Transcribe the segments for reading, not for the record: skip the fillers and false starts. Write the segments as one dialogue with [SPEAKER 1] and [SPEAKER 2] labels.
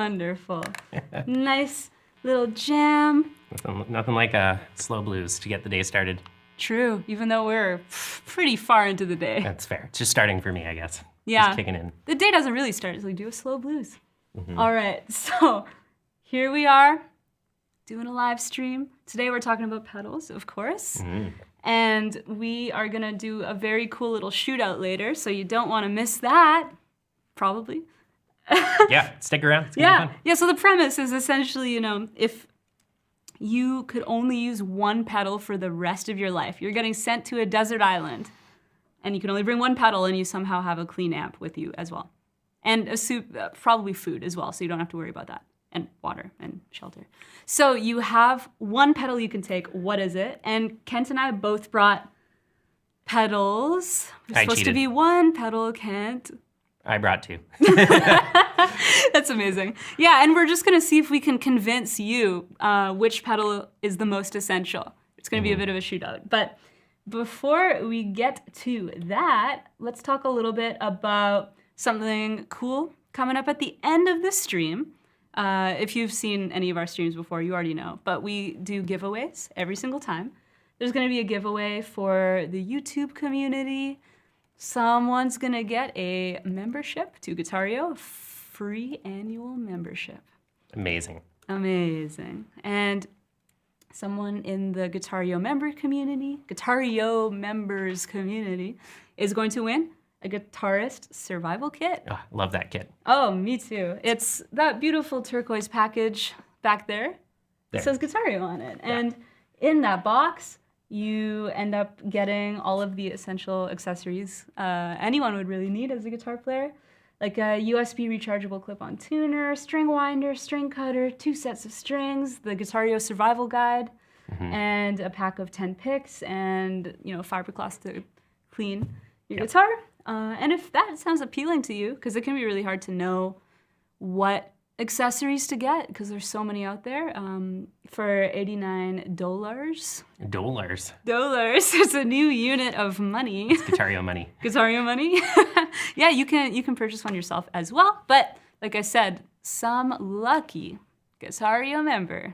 [SPEAKER 1] wonderful. Nice little jam.
[SPEAKER 2] Nothing like a slow blues to get the day started.
[SPEAKER 1] True, even though we're pretty far into the day.
[SPEAKER 2] That's fair. It's just starting for me, I guess.
[SPEAKER 1] Yeah.
[SPEAKER 2] Just kicking in.
[SPEAKER 1] The day doesn't really start, so we do a slow blues. All right, so here we are doing a live stream. Today we're talking about pedals, of course. And we are gonna do a very cool little shootout later, so you don't wanna miss that, probably.
[SPEAKER 2] Yeah, stick around. It's gonna be fun.
[SPEAKER 1] Yeah, so the premise is essentially, if you could only use one pedal for the rest of your life, you're getting sent to a desert island, and you can only bring one pedal, and you somehow have a clean amp with you as well. And a soup, probably food as well, so you don't have to worry about that. And water and shelter. So you have one pedal you can take. What is it? And Kent and I both brought pedals. There's supposed to be one pedal, Kent.
[SPEAKER 2] I brought two.
[SPEAKER 1] That's amazing. Yeah, and we're just gonna see if we can convince you which pedal is the most essential. It's gonna be a bit of a shootout. But before we get to that, let's talk a little bit about something cool coming up at the end of the stream. If you've seen any of our streams before, you already know, but we do giveaways every single time. There's gonna be a giveaway for the YouTube community. Someone's gonna get a membership to Guitareo, a free annual membership.
[SPEAKER 2] Amazing.
[SPEAKER 1] Amazing. And someone in the Guitareo member community, Guitareo members community, is going to win a guitarist survival kit.
[SPEAKER 2] Oh, love that kit.
[SPEAKER 1] Oh, me too. It's that beautiful turquoise package back there. It says Guitareo on it. Yeah. And in that box, you end up getting all of the essential accessories anyone would really need as a guitar player, like a USB rechargeable clip-on tuner, string winder, string cutter, 2 sets of strings, the Guitareo survival guide, and a pack of 10 picks, and fiberglass to clean your guitar. And if that sounds appealing to you, because it can be really hard to know what accessories to get, because there's so many out there, for $89.
[SPEAKER 2] Dollars.
[SPEAKER 1] It's a new unit of money.
[SPEAKER 2] It's Guitareo money.
[SPEAKER 1] Guitareo money. Yeah, you can purchase one yourself as well. But like I said, some lucky Guitareo member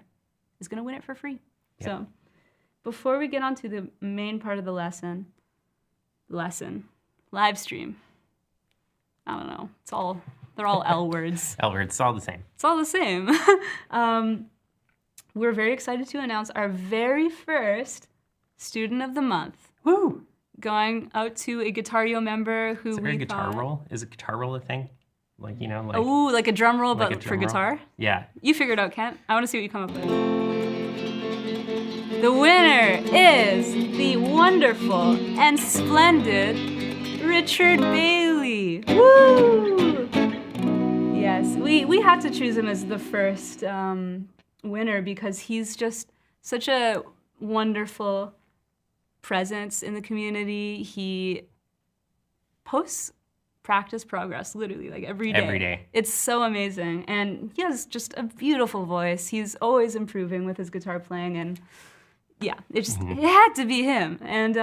[SPEAKER 1] is gonna win it for free. Yep. So before we get on to the main part of the lesson, live stream. I don't know. They're all L words.
[SPEAKER 2] L words, it's all the same.
[SPEAKER 1] It's all the same. We're very excited to announce our very first Student of the Month.
[SPEAKER 2] Woo!
[SPEAKER 1] Going out to a Guitareo member who
[SPEAKER 2] Is there a guitar roll? Is a guitar roll a thing? Like,
[SPEAKER 1] Ooh, like a drum roll, but for guitar?
[SPEAKER 2] Yeah.
[SPEAKER 1] You figure it out, Kent. I want to see what you come up with. The winner is the wonderful and splendid Richard Bailey. Woo! Yes, we had to choose him as the first winner because he's just such a wonderful presence in the community. He posts practice progress literally like every day.
[SPEAKER 2] Every day.
[SPEAKER 1] It's so amazing. And he has just a beautiful voice. He's always improving with his guitar playing, and yeah, it had to be him. And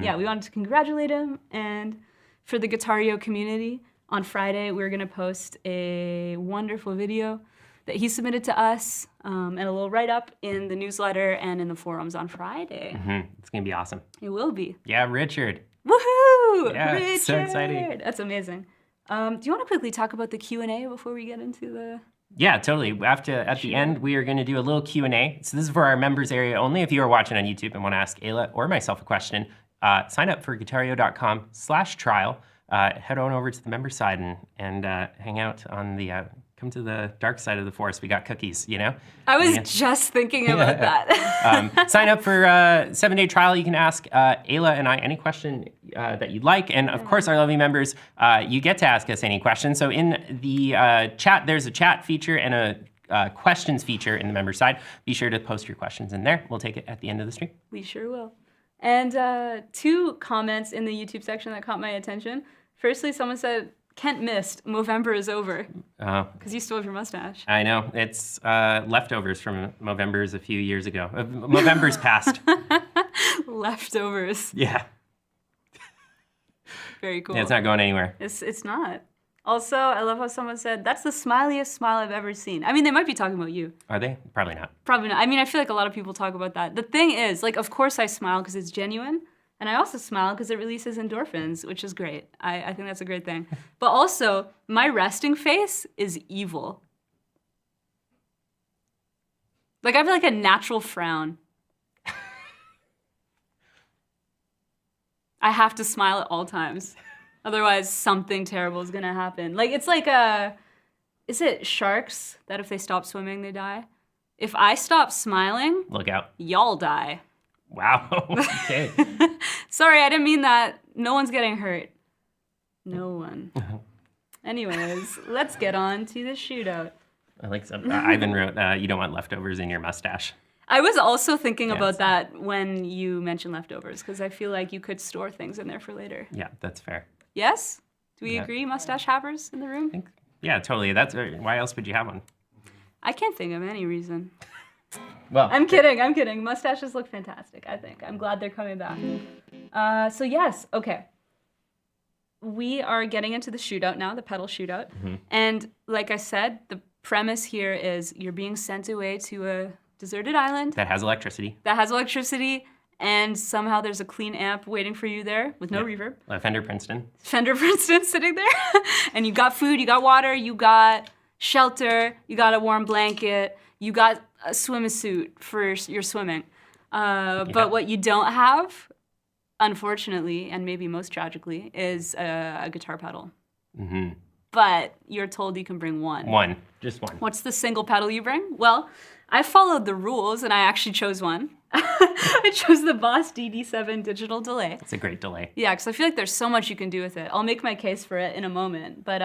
[SPEAKER 1] yeah, we wanted to congratulate him. And for the Guitareo community, on Friday, we're gonna post a wonderful video that he submitted to us, and a little write-up in the newsletter and in the forums on Friday.
[SPEAKER 2] It's gonna be awesome.
[SPEAKER 1] It will be.
[SPEAKER 2] Yeah, Richard.
[SPEAKER 1] Woohoo!
[SPEAKER 2] Yeah,
[SPEAKER 1] Richard!
[SPEAKER 2] so exciting.
[SPEAKER 1] That's amazing. Do you want to quickly talk about the Q&A before we get into the...
[SPEAKER 2] Yeah, totally. At the end, we are going to do a little Q&A. So this is for our members area only. If you are watching on YouTube and want to ask Ayla or myself a question, sign up for guitareo.com/trial. Head on over to the member side and hang out on the... come to the dark side of the forest. We got cookies,
[SPEAKER 1] I was just thinking about that.
[SPEAKER 2] Sign up for a 7-day trial. You can ask Ayla and I any question that you'd like. And of course, our lovely members, you get to ask us any questions. So in the chat, there's a chat feature and a questions feature in the member side. Be sure to post your questions in there. We'll take it at the end of the stream.
[SPEAKER 1] We sure will. And 2 comments in the YouTube section that caught my attention. Firstly, someone said, Kent missed. Movember is over. Oh. Because you still have your mustache.
[SPEAKER 2] I know. It's leftovers from Movember's a few years ago. Movember's past.
[SPEAKER 1] Leftovers.
[SPEAKER 2] Yeah.
[SPEAKER 1] Very cool.
[SPEAKER 2] Yeah, it's not going anywhere.
[SPEAKER 1] It's not. Also, I love how someone said, that's the smiliest smile I've ever seen. I mean, they might be talking about you.
[SPEAKER 2] Are they? Probably not.
[SPEAKER 1] Probably not. I mean, I feel like a lot of people talk about that. The thing is, like, of course I smile because it's genuine. And I also smile because it releases endorphins, which is great. I think that's a great thing. But also, my resting face is evil. Like, I have like a natural frown. I have to smile at all times. Otherwise, something terrible is gonna happen. Like, it's like is it sharks that if they stop swimming, they die? If I stop smiling,
[SPEAKER 2] Look out.
[SPEAKER 1] y'all die.
[SPEAKER 2] Wow. Okay.
[SPEAKER 1] Sorry, I didn't mean that. No one's getting hurt. No one. Anyways, let's get on to the shootout.
[SPEAKER 2] I like some. Ivan wrote, you don't want leftovers in your mustache.
[SPEAKER 1] I was also thinking about that when you mentioned leftovers, because I feel like you could store things in there for later.
[SPEAKER 2] Yeah, that's fair.
[SPEAKER 1] Yes? Do we agree, mustache havers in the room?
[SPEAKER 2] Yeah, totally. That's why else would you have one?
[SPEAKER 1] I can't think of any reason.
[SPEAKER 2] Well,
[SPEAKER 1] I'm kidding. Mustaches look fantastic, I think. I'm glad they're coming back. So yes, okay. We are getting into the shootout now, the pedal shootout. Mm-hmm. And like I said, the premise here is you're being sent away to a deserted island.
[SPEAKER 2] That has electricity.
[SPEAKER 1] And somehow there's a clean amp waiting for you there with no reverb.
[SPEAKER 2] Fender Princeton
[SPEAKER 1] sitting there. And you got food, you got water, you got shelter, you got a warm blanket, you got a swimsuit for your swimming. But what you don't have, unfortunately, and maybe most tragically, is a guitar pedal. Mm-hmm. But you're told you can bring one.
[SPEAKER 2] Just one.
[SPEAKER 1] What's the single pedal you bring? Well, I followed the rules and I actually chose one. I chose the Boss DD7 digital delay.
[SPEAKER 2] It's a great delay.
[SPEAKER 1] Yeah, because I feel like there's so much you can do with it. I'll make my case for it in a moment. But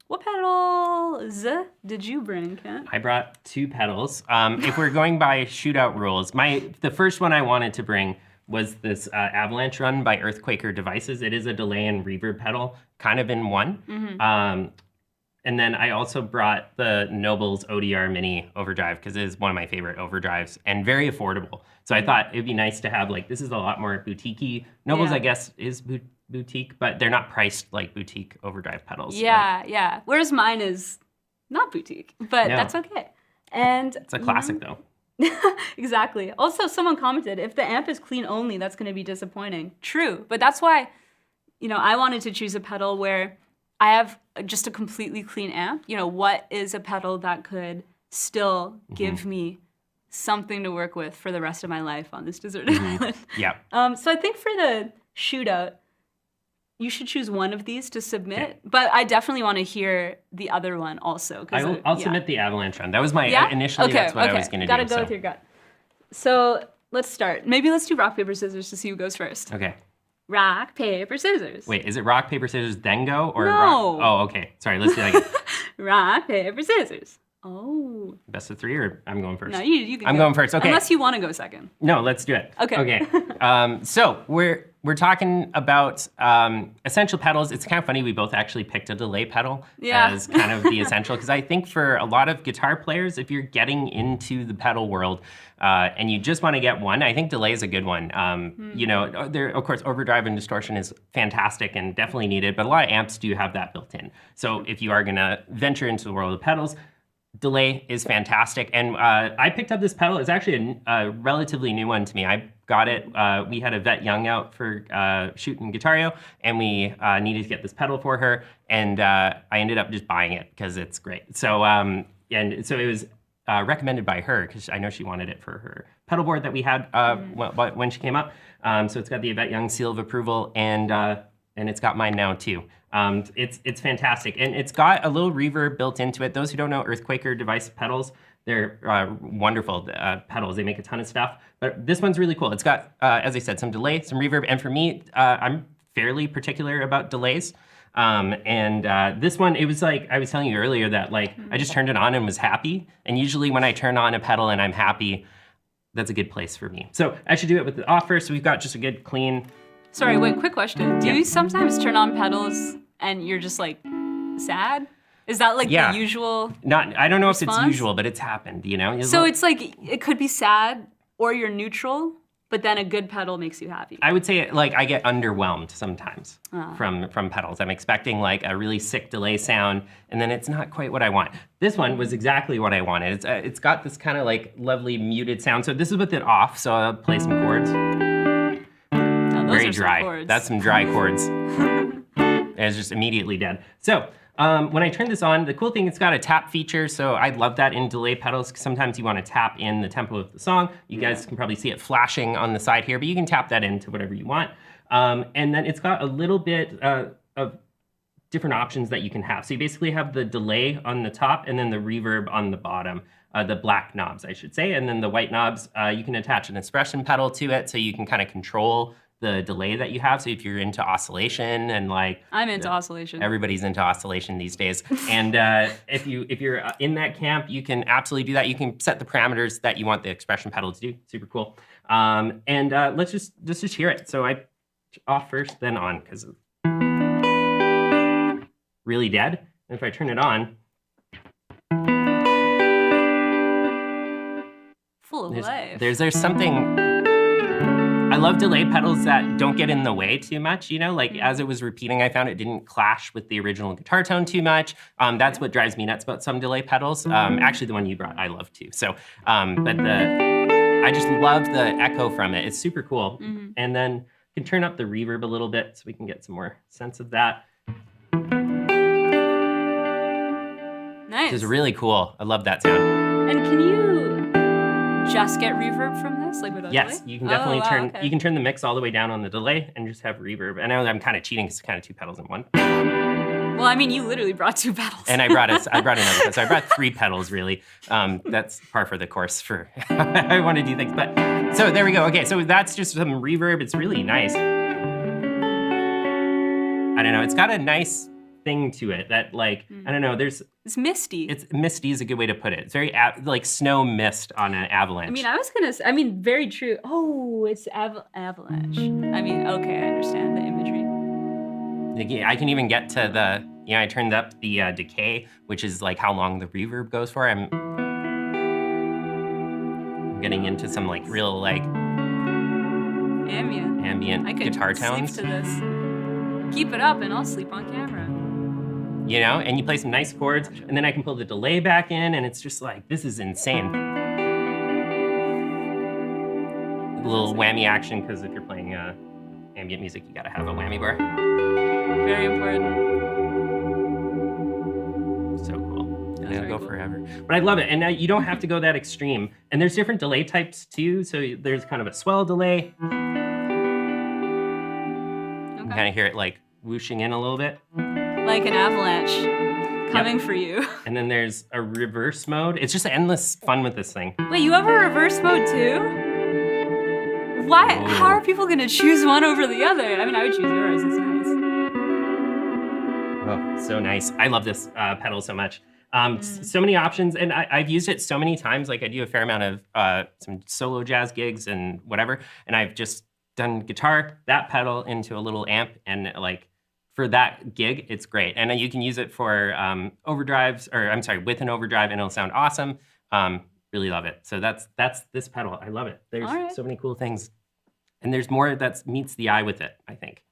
[SPEAKER 1] what pedals did you bring, Kent?
[SPEAKER 2] I brought 2 pedals. If we're going by shootout rules, the first one I wanted to bring was this Avalanche Run by Earthquaker Devices. It is a delay and reverb pedal, kind of in one. Mm-hmm. And then I also brought the Nobels ODR Mini Overdrive because it is one of my favorite overdrives and very affordable. So I thought it'd be nice to have, like, this is a lot more boutique-y. Nobles, I guess, is boutique, but they're not priced like boutique overdrive pedals.
[SPEAKER 1] Yeah. Whereas mine is not boutique, but that's okay. And
[SPEAKER 2] it's a classic, though.
[SPEAKER 1] Exactly. Also, someone commented, if the amp is clean only, that's going to be disappointing. True, but that's why, I wanted to choose a pedal where I have just a completely clean amp. What is a pedal that could still give me something to work with for the rest of my life on this deserted island?
[SPEAKER 2] Yeah.
[SPEAKER 1] So I think for the shootout, you should choose one of these to submit, but I definitely want to hear the other one also.
[SPEAKER 2] I'll submit the Avalanche Run. That was my initially. That's what I was going to do.
[SPEAKER 1] Gotta go with your gut. So let's start. Maybe let's do rock paper scissors to see who goes first.
[SPEAKER 2] Okay.
[SPEAKER 1] Rock, paper, scissors.
[SPEAKER 2] Wait, is it rock, paper, scissors, then go? Or
[SPEAKER 1] no.
[SPEAKER 2] Rock? Oh, okay. Sorry, let's do that again.
[SPEAKER 1] Rock, paper, scissors. Oh.
[SPEAKER 2] Best of 3 or I'm going first?
[SPEAKER 1] No, you can
[SPEAKER 2] I'm going first, okay.
[SPEAKER 1] Unless you want to go second.
[SPEAKER 2] No, let's do it.
[SPEAKER 1] Okay.
[SPEAKER 2] So we're talking about essential pedals. It's kind of funny, we both actually picked a delay pedal as kind of the essential, because I think for a lot of guitar players, if you're getting into the pedal world and you just want to get one, I think delay is a good one. Of course, overdrive and distortion is fantastic and definitely needed, but a lot of amps do have that built in. So if you are going to venture into the world of pedals, delay is fantastic. And I picked up this pedal. It's actually a relatively new one to me. I got it. We had a vet young out for shooting Guitareo, and we needed to get this pedal for her. And I ended up just buying it because it's great. So and so it was recommended by her because I know she wanted it for her pedal board that we had when she came up. So it's got the Yvette Young seal of approval, and it's got mine now too. It's fantastic, and it's got a little reverb built into it. Those who don't know Earthquaker device pedals, they're wonderful pedals. They make a ton of stuff, but this one's really cool. It's got, as I said, some delay, some reverb, and for me, I'm fairly particular about delays. This one, it was like, I was telling you earlier that I just turned it on and was happy, and usually when I turn on a pedal and I'm happy, that's a good place for me. So I should do it with the off first, so we've got just a good clean...
[SPEAKER 1] Sorry, wait, quick question. Do you sometimes turn on pedals and you're just sad? Is that the usual
[SPEAKER 2] I don't know
[SPEAKER 1] response?
[SPEAKER 2] If it's usual, but it's happened,
[SPEAKER 1] So it's it could be sad or you're neutral? But then a good pedal makes you happy.
[SPEAKER 2] I would say like I get underwhelmed sometimes from pedals. I'm expecting like a really sick delay sound, and then it's not quite what I want. This one was exactly what I wanted. It's got this kind of like lovely muted sound. So this is with it off. So I'll play some chords. Very dry. That's some dry chords. It's just immediately dead. So when I turn this on, the cool thing, it's got a tap feature, so I love that in delay pedals, because sometimes you want to tap in the tempo of the song. You guys can probably see it flashing on the side here, but you can tap that into whatever you want. And then it's got a little bit of different options that you can have. So you basically have the delay on the top and then the reverb on the bottom, the black knobs, I should say. And then the white knobs, you can attach an expression pedal to it, so you can kind of control the delay that you have. So if you're into oscillation and like...
[SPEAKER 1] I'm into oscillation.
[SPEAKER 2] Everybody's into oscillation these days. And if you're in that camp, you can absolutely do that. You can set the parameters that you want the expression pedal to do. Super cool. And let's just hear it. So I off first, then on, because really dead. And if I turn it on,
[SPEAKER 1] full of life.
[SPEAKER 2] There's something... I love delay pedals that don't get in the way too much, you know? Like, as it was repeating, I found it didn't clash with the original guitar tone too much. That's what drives me nuts about some delay pedals. Actually, the one you brought, I love too. So, but I just love the echo from it. It's super cool. And then you can turn up the reverb a little bit so we can get some more sense of that.
[SPEAKER 1] Nice.
[SPEAKER 2] Which is really cool. I love that sound.
[SPEAKER 1] And can you just get reverb from this, like without
[SPEAKER 2] yes,
[SPEAKER 1] delay?
[SPEAKER 2] You can definitely turn.
[SPEAKER 1] Okay.
[SPEAKER 2] You can turn the mix all the way down on the delay and just have reverb. I know I'm kind of cheating because it's kind of two pedals in one.
[SPEAKER 1] Well, I mean, you literally brought two pedals.
[SPEAKER 2] And I brought another pedal. So I brought three pedals, really. That's par for the course for how I want to do things. But so there we go. Okay, so that's just some reverb. It's really nice. I don't know. It's got a nice thing to it that, like, I don't know.
[SPEAKER 1] It's misty.
[SPEAKER 2] It's misty is a good way to put it. It's very like snow mist on an avalanche.
[SPEAKER 1] I mean, very true. Oh, it's avalanche. I mean, okay, I understand the imagery.
[SPEAKER 2] I can even get to the, I turned up the decay, which is like how long the reverb goes for. I'm getting into some like real like ambient guitar tones.
[SPEAKER 1] Sleep to this. Keep it up and I'll sleep on camera.
[SPEAKER 2] You know, and you play some nice chords, and then I can pull the delay back in, and it's just like, this is insane. A little whammy action, because if you're playing ambient music, you gotta have a whammy bar.
[SPEAKER 1] Very important.
[SPEAKER 2] So cool. And it'll go forever. But I love it, and now you don't have to go that extreme. And there's different delay types too, so there's kind of a swell delay. You can kind of hear it like whooshing in a little bit.
[SPEAKER 1] Like an avalanche coming for you.
[SPEAKER 2] And then there's a reverse mode. It's just endless fun with this thing.
[SPEAKER 1] Wait, you have a reverse mode too? Why?
[SPEAKER 2] Ooh.
[SPEAKER 1] How are people gonna choose one over the other? I mean, I would choose yours. It's nice.
[SPEAKER 2] Oh, so nice. I love this pedal so much. So many options, and I've used it so many times. Like I do a fair amount of some solo jazz gigs and whatever, and I've just done guitar, that pedal into a little amp, and like, for that gig, it's great. And you can use it for overdrives, or I'm sorry, with an overdrive, and it'll sound awesome. Really love it. So that's this pedal. I love it. There's so many cool things. And there's more that meets the eye with it, I think.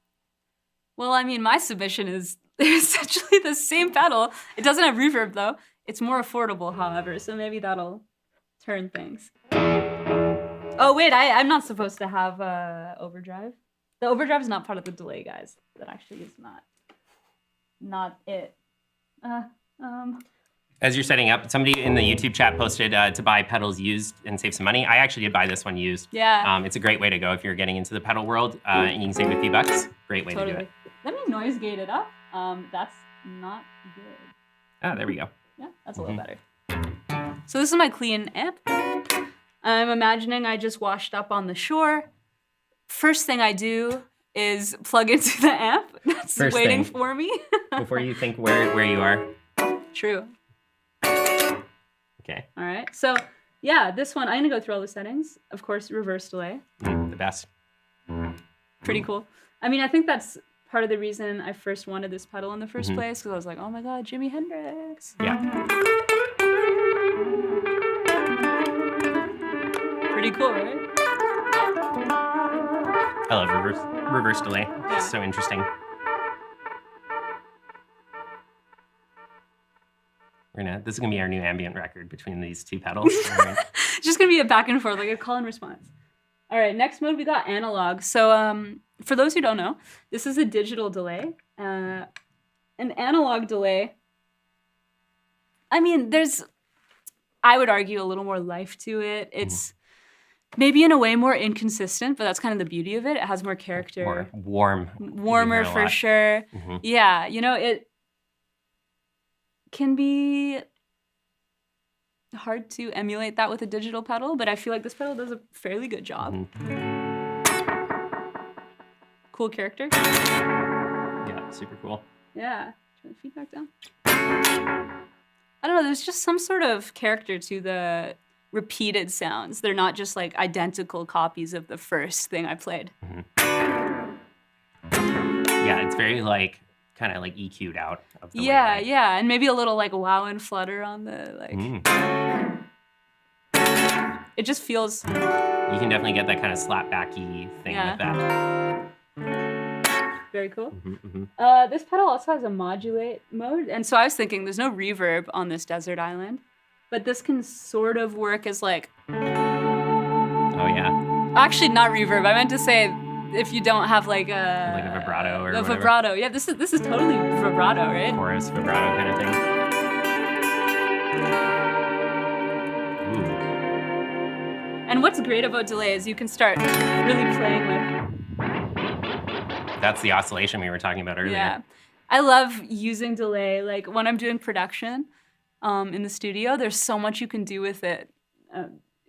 [SPEAKER 1] Well, I mean, my submission is essentially the same pedal. It doesn't have reverb, though. It's more affordable, however, so maybe that'll turn things. Oh, wait, I'm not supposed to have overdrive. The overdrive is not part of the delay, guys. That actually is not it.
[SPEAKER 2] As you're setting up, somebody in the YouTube chat posted to buy pedals used and save some money. I actually did buy this one used.
[SPEAKER 1] Yeah.
[SPEAKER 2] It's a great way to go if you're getting into the pedal world, and you can save a few bucks. Great way to do it.
[SPEAKER 1] Let me noise gate it up. That's not good.
[SPEAKER 2] Ah, there we go.
[SPEAKER 1] Yeah, that's a little better. So this is my clean amp. I'm imagining I just washed up on the shore. First thing I do is plug into the amp that's waiting for me.
[SPEAKER 2] Before you think where you are.
[SPEAKER 1] True.
[SPEAKER 2] Okay.
[SPEAKER 1] All right. So yeah, this one, I'm gonna go through all the settings. Of course, reverse delay.
[SPEAKER 2] The best.
[SPEAKER 1] Pretty cool. I mean, I think that's part of the reason I first wanted this pedal in the first place, because I was like, oh my God, Jimi Hendrix.
[SPEAKER 2] Yeah.
[SPEAKER 1] Pretty cool, right?
[SPEAKER 2] I love reverse delay. It's so interesting. This is gonna be our new ambient record between these two pedals. Right.
[SPEAKER 1] It's just gonna be a back and forth, like a call and response. All right, next mode we got analog. So for those who don't know, this is a digital delay. An analog delay, I mean, I would argue, a little more life to it. It's maybe in a way more inconsistent, but that's kind of the beauty of it. It has more character.
[SPEAKER 2] More
[SPEAKER 1] warmer for sure. Mm-hmm. Yeah, it can be hard to emulate that with a digital pedal, but I feel like this pedal does a fairly good job. Cool character.
[SPEAKER 2] Yeah, super cool.
[SPEAKER 1] Yeah. Turn the feedback down. I don't know, there's just some sort of character to the repeated sounds. They're not just like identical copies of the first thing I played.
[SPEAKER 2] Yeah, it's very like kind of like EQ'd out of the way, right?
[SPEAKER 1] Yeah, and maybe a little like wow and flutter on the like. It just feels.
[SPEAKER 2] You can definitely get that kind of slapbacky thing with that.
[SPEAKER 1] Very cool. This pedal also has a modulate mode, and so I was thinking there's no reverb on this desert island, but this can sort of work as like.
[SPEAKER 2] Oh yeah.
[SPEAKER 1] Actually, not reverb. I meant to say if you don't have like
[SPEAKER 2] a vibrato or
[SPEAKER 1] a
[SPEAKER 2] whatever.
[SPEAKER 1] Vibrato. Yeah, this is totally vibrato, right?
[SPEAKER 2] Chorus vibrato kind of thing. Ooh.
[SPEAKER 1] And what's great about delay is you can start really playing with.
[SPEAKER 2] That's the oscillation we were talking about earlier.
[SPEAKER 1] Yeah, I love using delay. Like when I'm doing production in the studio, there's so much you can do with it.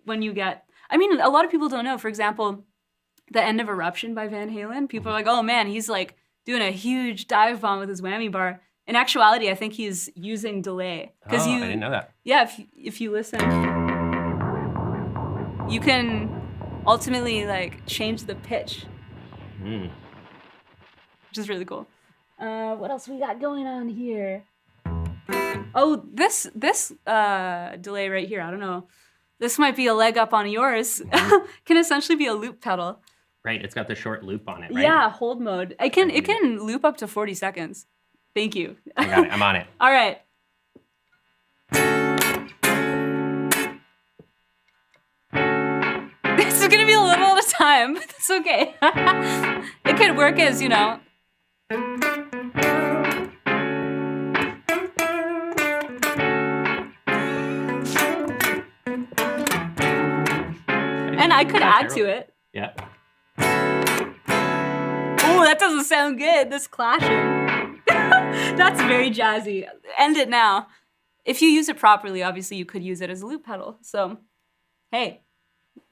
[SPEAKER 1] When you get, I mean, a lot of people don't know. For example, the end of Eruption by Van Halen, people are like, oh man, he's like doing a huge dive bomb with his whammy bar. In actuality, I think he's using delay.
[SPEAKER 2] I didn't know that.
[SPEAKER 1] Yeah, if you listen, you can ultimately like change the pitch. Which is really cool. What else we got going on here? Oh, this delay right here, I don't know. This might be a leg up on yours. Can essentially be a loop pedal.
[SPEAKER 2] Right, it's got the short loop on it, right?
[SPEAKER 1] Yeah, hold mode. It can loop up to 40 seconds. Thank you.
[SPEAKER 2] I got it, I'm on it.
[SPEAKER 1] All right. This is gonna be a little at a time, but it's okay. It could work as, and I could add to it.
[SPEAKER 2] Yeah.
[SPEAKER 1] Oh, that doesn't sound good. This clashing. That's very jazzy. End it now. If you use it properly, obviously you could use it as a loop pedal. So, hey,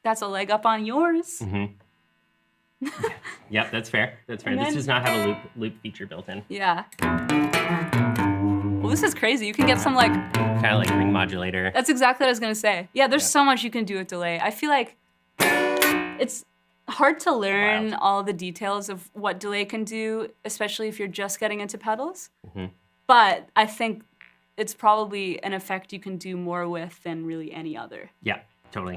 [SPEAKER 1] that's a leg up on yours.
[SPEAKER 2] Yep, that's fair. That's fair. This does not have a loop feature built in.
[SPEAKER 1] Yeah. Well, this is crazy. You can get some like...
[SPEAKER 2] Kind of like ring modulator.
[SPEAKER 1] That's exactly what I was going to say. Yeah, there's so much you can do with delay. I feel like it's hard to learn all the details of what delay can do, especially if you're just getting into pedals. But I think it's probably an effect you can do more with than really any other.
[SPEAKER 2] Yeah, totally.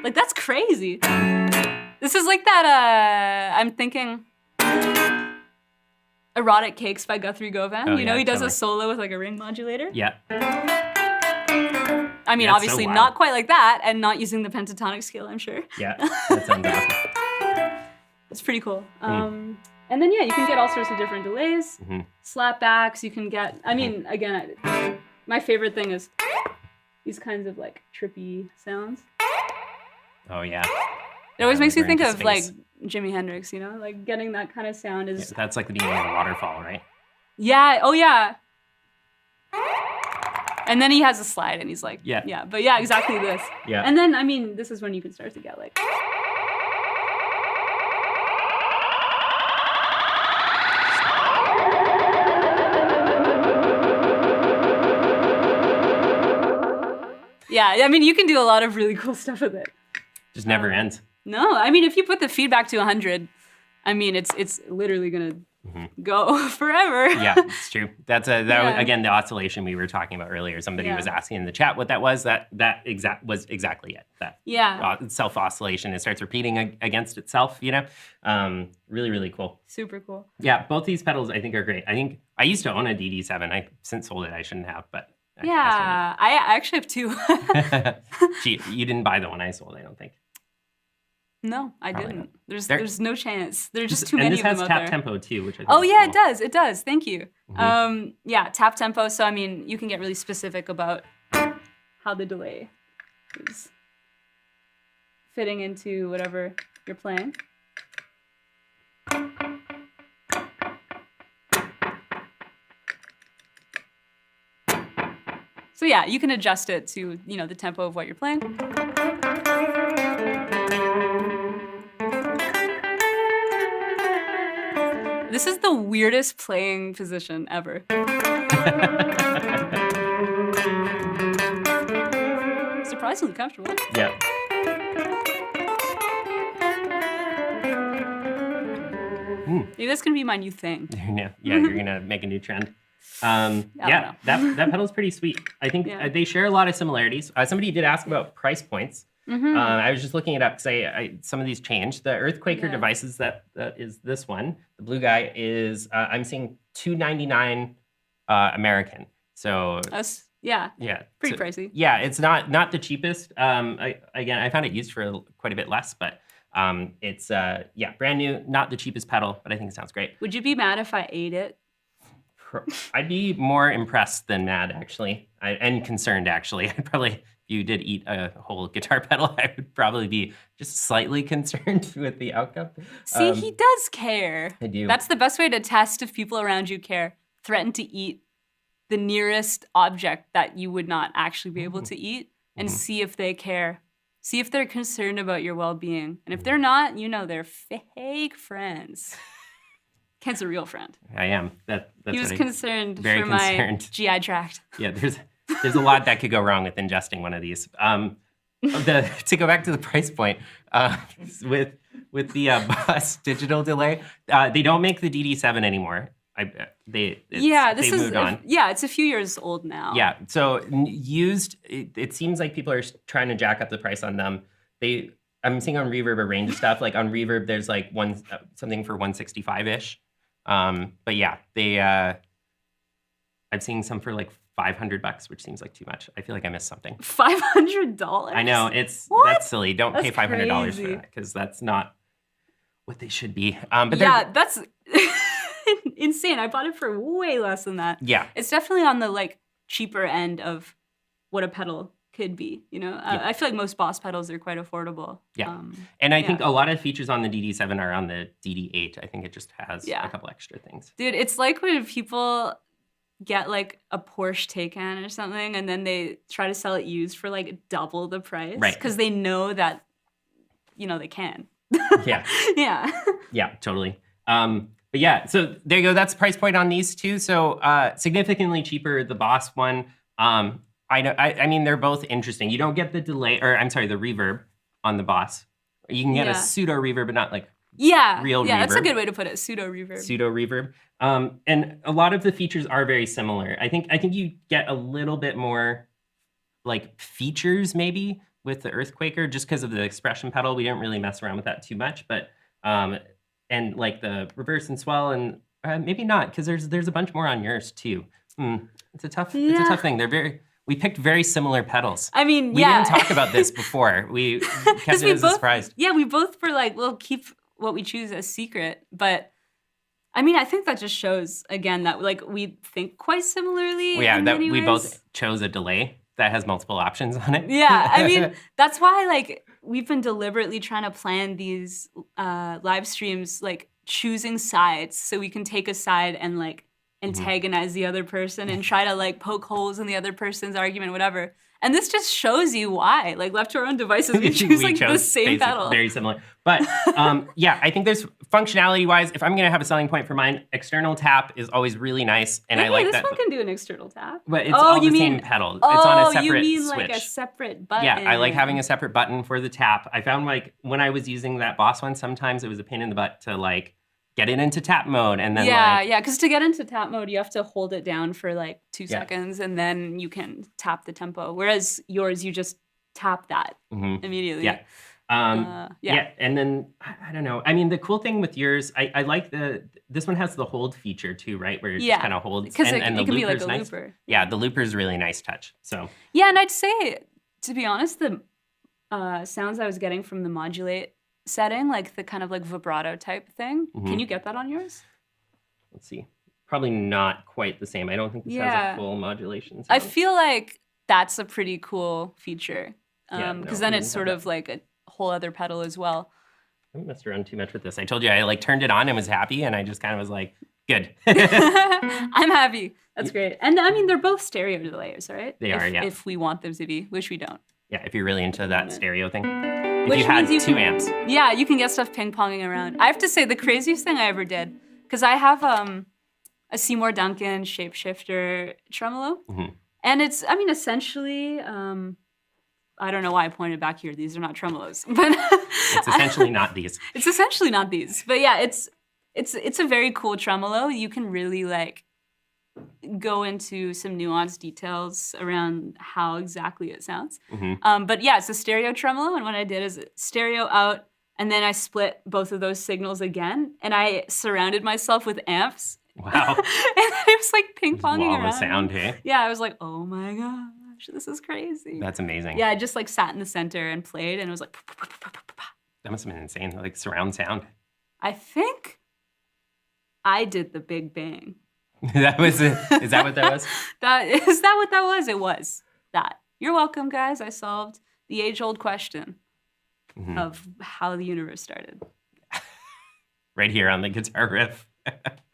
[SPEAKER 1] Like, that's crazy. This is like that, I'm thinking, Erotic Cakes by Guthrie Govan.
[SPEAKER 2] Oh,
[SPEAKER 1] he does a solo with like a ring modulator.
[SPEAKER 2] Yeah.
[SPEAKER 1] I mean, obviously not quite like that, and not using the pentatonic scale, I'm sure.
[SPEAKER 2] Yeah, that sounds awesome.
[SPEAKER 1] It's pretty cool. And then, yeah, you can get all sorts of different delays, slapbacks, you can get, I mean, again, my favorite thing is these kinds of like trippy sounds.
[SPEAKER 2] Oh, yeah.
[SPEAKER 1] It always makes me think of like Jimi Hendrix, like getting that kind of sound is...
[SPEAKER 2] Yeah, that's like the beginning of a waterfall, right?
[SPEAKER 1] Yeah, oh yeah. And then he has a slide and he's like, yeah, but yeah, exactly this.
[SPEAKER 2] Yeah.
[SPEAKER 1] And then, I mean, this is when you can start to get like... Yeah, I mean, you can do a lot of really cool stuff with it.
[SPEAKER 2] Just never ends.
[SPEAKER 1] No, I mean, if you put the feedback to 100, I mean, it's literally gonna go forever.
[SPEAKER 2] Yeah, it's true. That was, again, the oscillation we were talking about earlier. Somebody was asking in the chat what that was. That was exactly it. That self-oscillation. It starts repeating against itself, you know? Really, really cool.
[SPEAKER 1] Super cool.
[SPEAKER 2] Yeah, both these pedals I think are great. I think I used to own a DD7. I since sold it. I shouldn't have, but...
[SPEAKER 1] I actually have two.
[SPEAKER 2] Gee, you didn't buy the one I sold, I don't think.
[SPEAKER 1] No, I
[SPEAKER 2] Probably
[SPEAKER 1] didn't.
[SPEAKER 2] not.
[SPEAKER 1] There's no chance. There's just too many of them out there.
[SPEAKER 2] And this has tap tempo too, which I think
[SPEAKER 1] Oh
[SPEAKER 2] is
[SPEAKER 1] yeah,
[SPEAKER 2] cool.
[SPEAKER 1] it does. Thank you. Yeah, tap tempo. So I mean, you can get really specific about how the delay is fitting into whatever you're playing. So yeah, you can adjust it to, you know, the tempo of what you're playing. This is the weirdest playing position ever. Surprisingly comfortable.
[SPEAKER 2] Yeah.
[SPEAKER 1] Maybe that's gonna be my new thing.
[SPEAKER 2] Yeah, you're gonna make a new trend. That pedal's pretty sweet. I think they share a lot of similarities. Somebody did ask about price points. I was just looking it up because some of these changed. The Earthquaker devices, that is this one. The blue guy is, I'm seeing $299 American. So
[SPEAKER 1] pretty pricey.
[SPEAKER 2] Yeah, it's not the cheapest. I found it used for quite a bit less, but it's brand new, not the cheapest pedal, but I think it sounds great.
[SPEAKER 1] Would you be mad if I ate it?
[SPEAKER 2] I'd be more impressed than mad, actually, and concerned, actually. I'd probably, if you did eat a whole guitar pedal, I would probably be just slightly concerned with the outcome.
[SPEAKER 1] See, he does care.
[SPEAKER 2] I do.
[SPEAKER 1] That's the best way to test if people around you care. Threaten to eat the nearest object that you would not actually be able to eat and see if they care. See if they're concerned about your well-being. And if they're not, you know they're fake friends. Kent's a real friend.
[SPEAKER 2] I am. He
[SPEAKER 1] was concerned for my GI tract.
[SPEAKER 2] Yeah, there's a lot that could go wrong with ingesting one of these. To go back to the price point, with the Boss digital delay, they don't make the DD7 anymore. They've moved on.
[SPEAKER 1] It's a few years old now.
[SPEAKER 2] Yeah, so used, it seems like people are trying to jack up the price on them. I'm seeing on Reverb a range of stuff. Like on Reverb, there's like something for $165-ish. But yeah, I've seen some for like $500, which seems like too much. I feel like I missed something.
[SPEAKER 1] $500?
[SPEAKER 2] I know, that's silly. Don't pay $500 for that, because that's not what they should be.
[SPEAKER 1] That's insane. I bought it for way less than that.
[SPEAKER 2] Yeah.
[SPEAKER 1] It's definitely on the like cheaper end of what a pedal could be, you know? I feel like most Boss pedals are quite affordable.
[SPEAKER 2] Yeah. And I think a lot of features on the DD7 are on the DD8. I think it just has a couple extra things.
[SPEAKER 1] Dude, it's like when people get like a Porsche Taycan or something and then they try to sell it used for like double the price.
[SPEAKER 2] Right.
[SPEAKER 1] Because they know that, you know, they can.
[SPEAKER 2] Yeah. Yeah, totally.
[SPEAKER 3] But yeah, so there you go. That's the price point on these two. So significantly cheaper, the Boss one. I mean, they're both interesting. You don't get the delay, or I'm sorry, the reverb on the Boss. You can get a pseudo reverb, but not like real reverb.
[SPEAKER 1] Yeah, that's a good way to put it. Pseudo reverb.
[SPEAKER 3] Pseudo reverb. And a lot of the features are very similar. I think you get a little bit more like features maybe with the Earthquaker just because of the expression pedal. We didn't really mess around with that too much, but and like the reverse and swell, and maybe not, because there's a bunch more on yours too. It's a tough thing. We picked very similar pedals.
[SPEAKER 1] I mean,
[SPEAKER 3] we didn't talk about this before. We kept it as a surprise.
[SPEAKER 1] Yeah, we both were like, we'll keep what we choose a secret. But I mean, I think that just shows again that like we think quite similarly.
[SPEAKER 3] Well, yeah, that we both chose a delay that has multiple options on it.
[SPEAKER 1] Yeah, I mean, that's why like we've been deliberately trying to plan these live streams, like choosing sides so we can take a side and like antagonize the other person and try to like poke holes in the other person's argument, whatever. And this just shows you why. Like left to our own devices, we choose like the same pedal.
[SPEAKER 3] Very similar. But yeah, I think there's functionality-wise, if I'm gonna have a selling point for mine, external tap is always really nice, and I like
[SPEAKER 1] this
[SPEAKER 3] that.
[SPEAKER 1] This one can do an external tap.
[SPEAKER 3] But it's all the same pedal. It's on a separate
[SPEAKER 1] you mean
[SPEAKER 3] switch.
[SPEAKER 1] Like a separate button?
[SPEAKER 3] Yeah, I like having a separate button for the tap. I found like when I was using that Boss one, sometimes it was a pain in the butt to like
[SPEAKER 2] get it into tap mode, and then
[SPEAKER 1] because to get into tap mode, you have to hold it down for like 2 seconds, and then you can tap the tempo. Whereas yours, you just tap that immediately.
[SPEAKER 2] Yeah. And then I don't know. I mean, the cool thing with yours, I like this one has the hold feature too, right? Where it just kind of holds,
[SPEAKER 1] because
[SPEAKER 2] and
[SPEAKER 1] it
[SPEAKER 2] the
[SPEAKER 1] can be like a
[SPEAKER 2] nice.
[SPEAKER 1] looper.
[SPEAKER 2] Yeah, the looper is really nice touch. So
[SPEAKER 1] and I'd say, to be honest, the sounds I was getting from the modulate setting, like the kind of like vibrato type thing, can you get that on yours?
[SPEAKER 2] Let's see. Probably not quite the same. I don't think this has a full modulation sound.
[SPEAKER 1] I feel like that's a pretty cool feature. Because then it's sort of like a whole other pedal as well.
[SPEAKER 2] I haven't messed around too much with this. I told you I like turned it on and was happy, and I just kind of was like, good.
[SPEAKER 1] I'm happy. That's great. And I mean, they're both stereo delayers, right?
[SPEAKER 2] They are, yeah.
[SPEAKER 1] If we want them to be, which we don't.
[SPEAKER 2] Yeah, if you're really into that stereo thing. If
[SPEAKER 1] Which
[SPEAKER 2] you had
[SPEAKER 1] means you
[SPEAKER 2] 2 amps.
[SPEAKER 1] Yeah, you can get stuff ping-ponging around. I have to say, the craziest thing I ever did, because I have a Seymour Duncan shapeshifter tremolo. And it's, I mean, essentially, I don't know why I pointed back here. These are not tremolos. But
[SPEAKER 2] it's essentially not these.
[SPEAKER 1] It's essentially not these. But yeah, it's a very cool tremolo. You can really like go into some nuanced details around how exactly it sounds. But yeah, it's a stereo tremolo, and what I did is stereo out, and then I split both of those signals again, and I surrounded myself with amps.
[SPEAKER 2] Wow.
[SPEAKER 1] And it was like ping-ponging around.
[SPEAKER 2] Wall of sound, hey?
[SPEAKER 1] Yeah, I was like, oh my gosh, this is crazy.
[SPEAKER 2] That's amazing.
[SPEAKER 1] Yeah, I just like sat in the center and played, and it was like...
[SPEAKER 2] That must have been insane, like surround sound.
[SPEAKER 1] I think I did the Big Bang.
[SPEAKER 2] That was it. Is that what that was?
[SPEAKER 1] Is that what that was? It was that. You're welcome, guys. I solved the age-old question of how the universe started.
[SPEAKER 2] Right here on the guitar riff.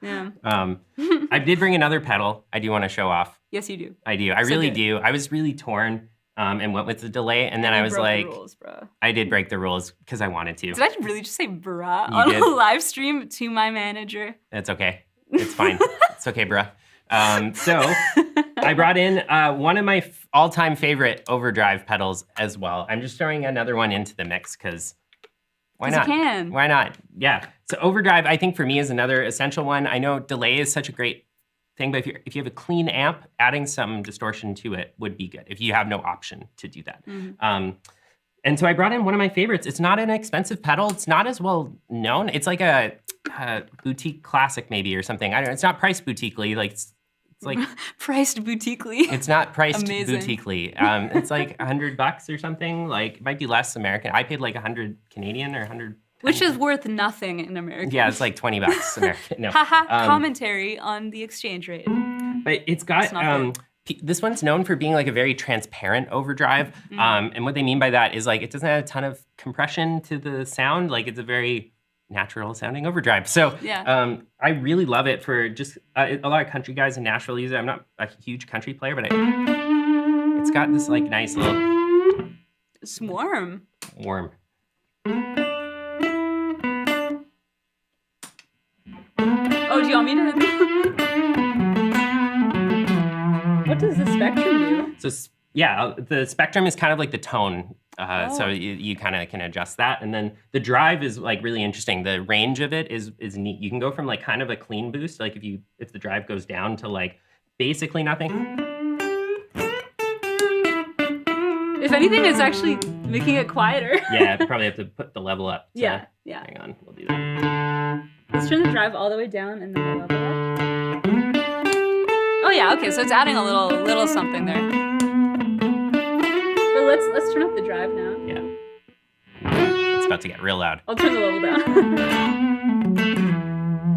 [SPEAKER 1] Yeah.
[SPEAKER 2] I did bring another pedal I do want to show off.
[SPEAKER 1] Yes, you do.
[SPEAKER 2] I do. I really do. I was really torn and went with the delay, and then I was like,
[SPEAKER 1] the rules, bro.
[SPEAKER 2] I did break the rules because I wanted to.
[SPEAKER 1] Did I really just say bruh on a live stream to my manager?
[SPEAKER 2] That's okay. It's fine. It's okay, bruh. So I brought in one of my all-time favorite overdrive pedals as well. I'm just throwing another one into the mix because why not?
[SPEAKER 1] You can.
[SPEAKER 2] Why not? Yeah. So overdrive, I think for me is another essential one. I know delay is such a great thing, but if you have a clean amp, adding some distortion to it would be good if you have no option to do that. And so I brought in one of my favorites. It's not an expensive pedal. It's not as well known. It's like a boutique classic maybe or something. I don't know. It's not priced boutiquely. Like it's like
[SPEAKER 1] priced boutiquely.
[SPEAKER 2] It's not priced
[SPEAKER 1] Amazing.
[SPEAKER 2] boutiquely. It's like $100 or something. Like it might be less American. I paid like 100 Canadian or 100.
[SPEAKER 1] Which is worth nothing in American.
[SPEAKER 2] Yeah, it's like $20 American. No.
[SPEAKER 1] Haha, commentary on the exchange rate.
[SPEAKER 2] But it's got this one's known for being like a very transparent overdrive. And what they mean by that is like it doesn't have a ton of compression to the sound. Like it's a very natural sounding overdrive. So I really love it for just a lot of country guys in Nashville use it. I'm not a huge country player, but it's got this like nice little...
[SPEAKER 1] It's warm.
[SPEAKER 2] Warm.
[SPEAKER 1] Oh, do you want me to... What does the spectrum do?
[SPEAKER 2] So yeah, the spectrum is kind of like the tone. So you kind of can adjust that. And then the drive is like really interesting. The range of it is neat. You can go from like kind of a clean boost, like if the drive goes down to like basically nothing.
[SPEAKER 1] If anything, it's actually making it quieter.
[SPEAKER 2] Yeah, probably have to put the level up. So
[SPEAKER 1] yeah.
[SPEAKER 2] Hang on, we'll do that.
[SPEAKER 1] Let's turn the drive all the way down and then the level up. Oh yeah, okay, so it's adding a little something there. But let's turn up the drive now.
[SPEAKER 2] Yeah. It's about to get real loud.
[SPEAKER 1] I'll turn the level down.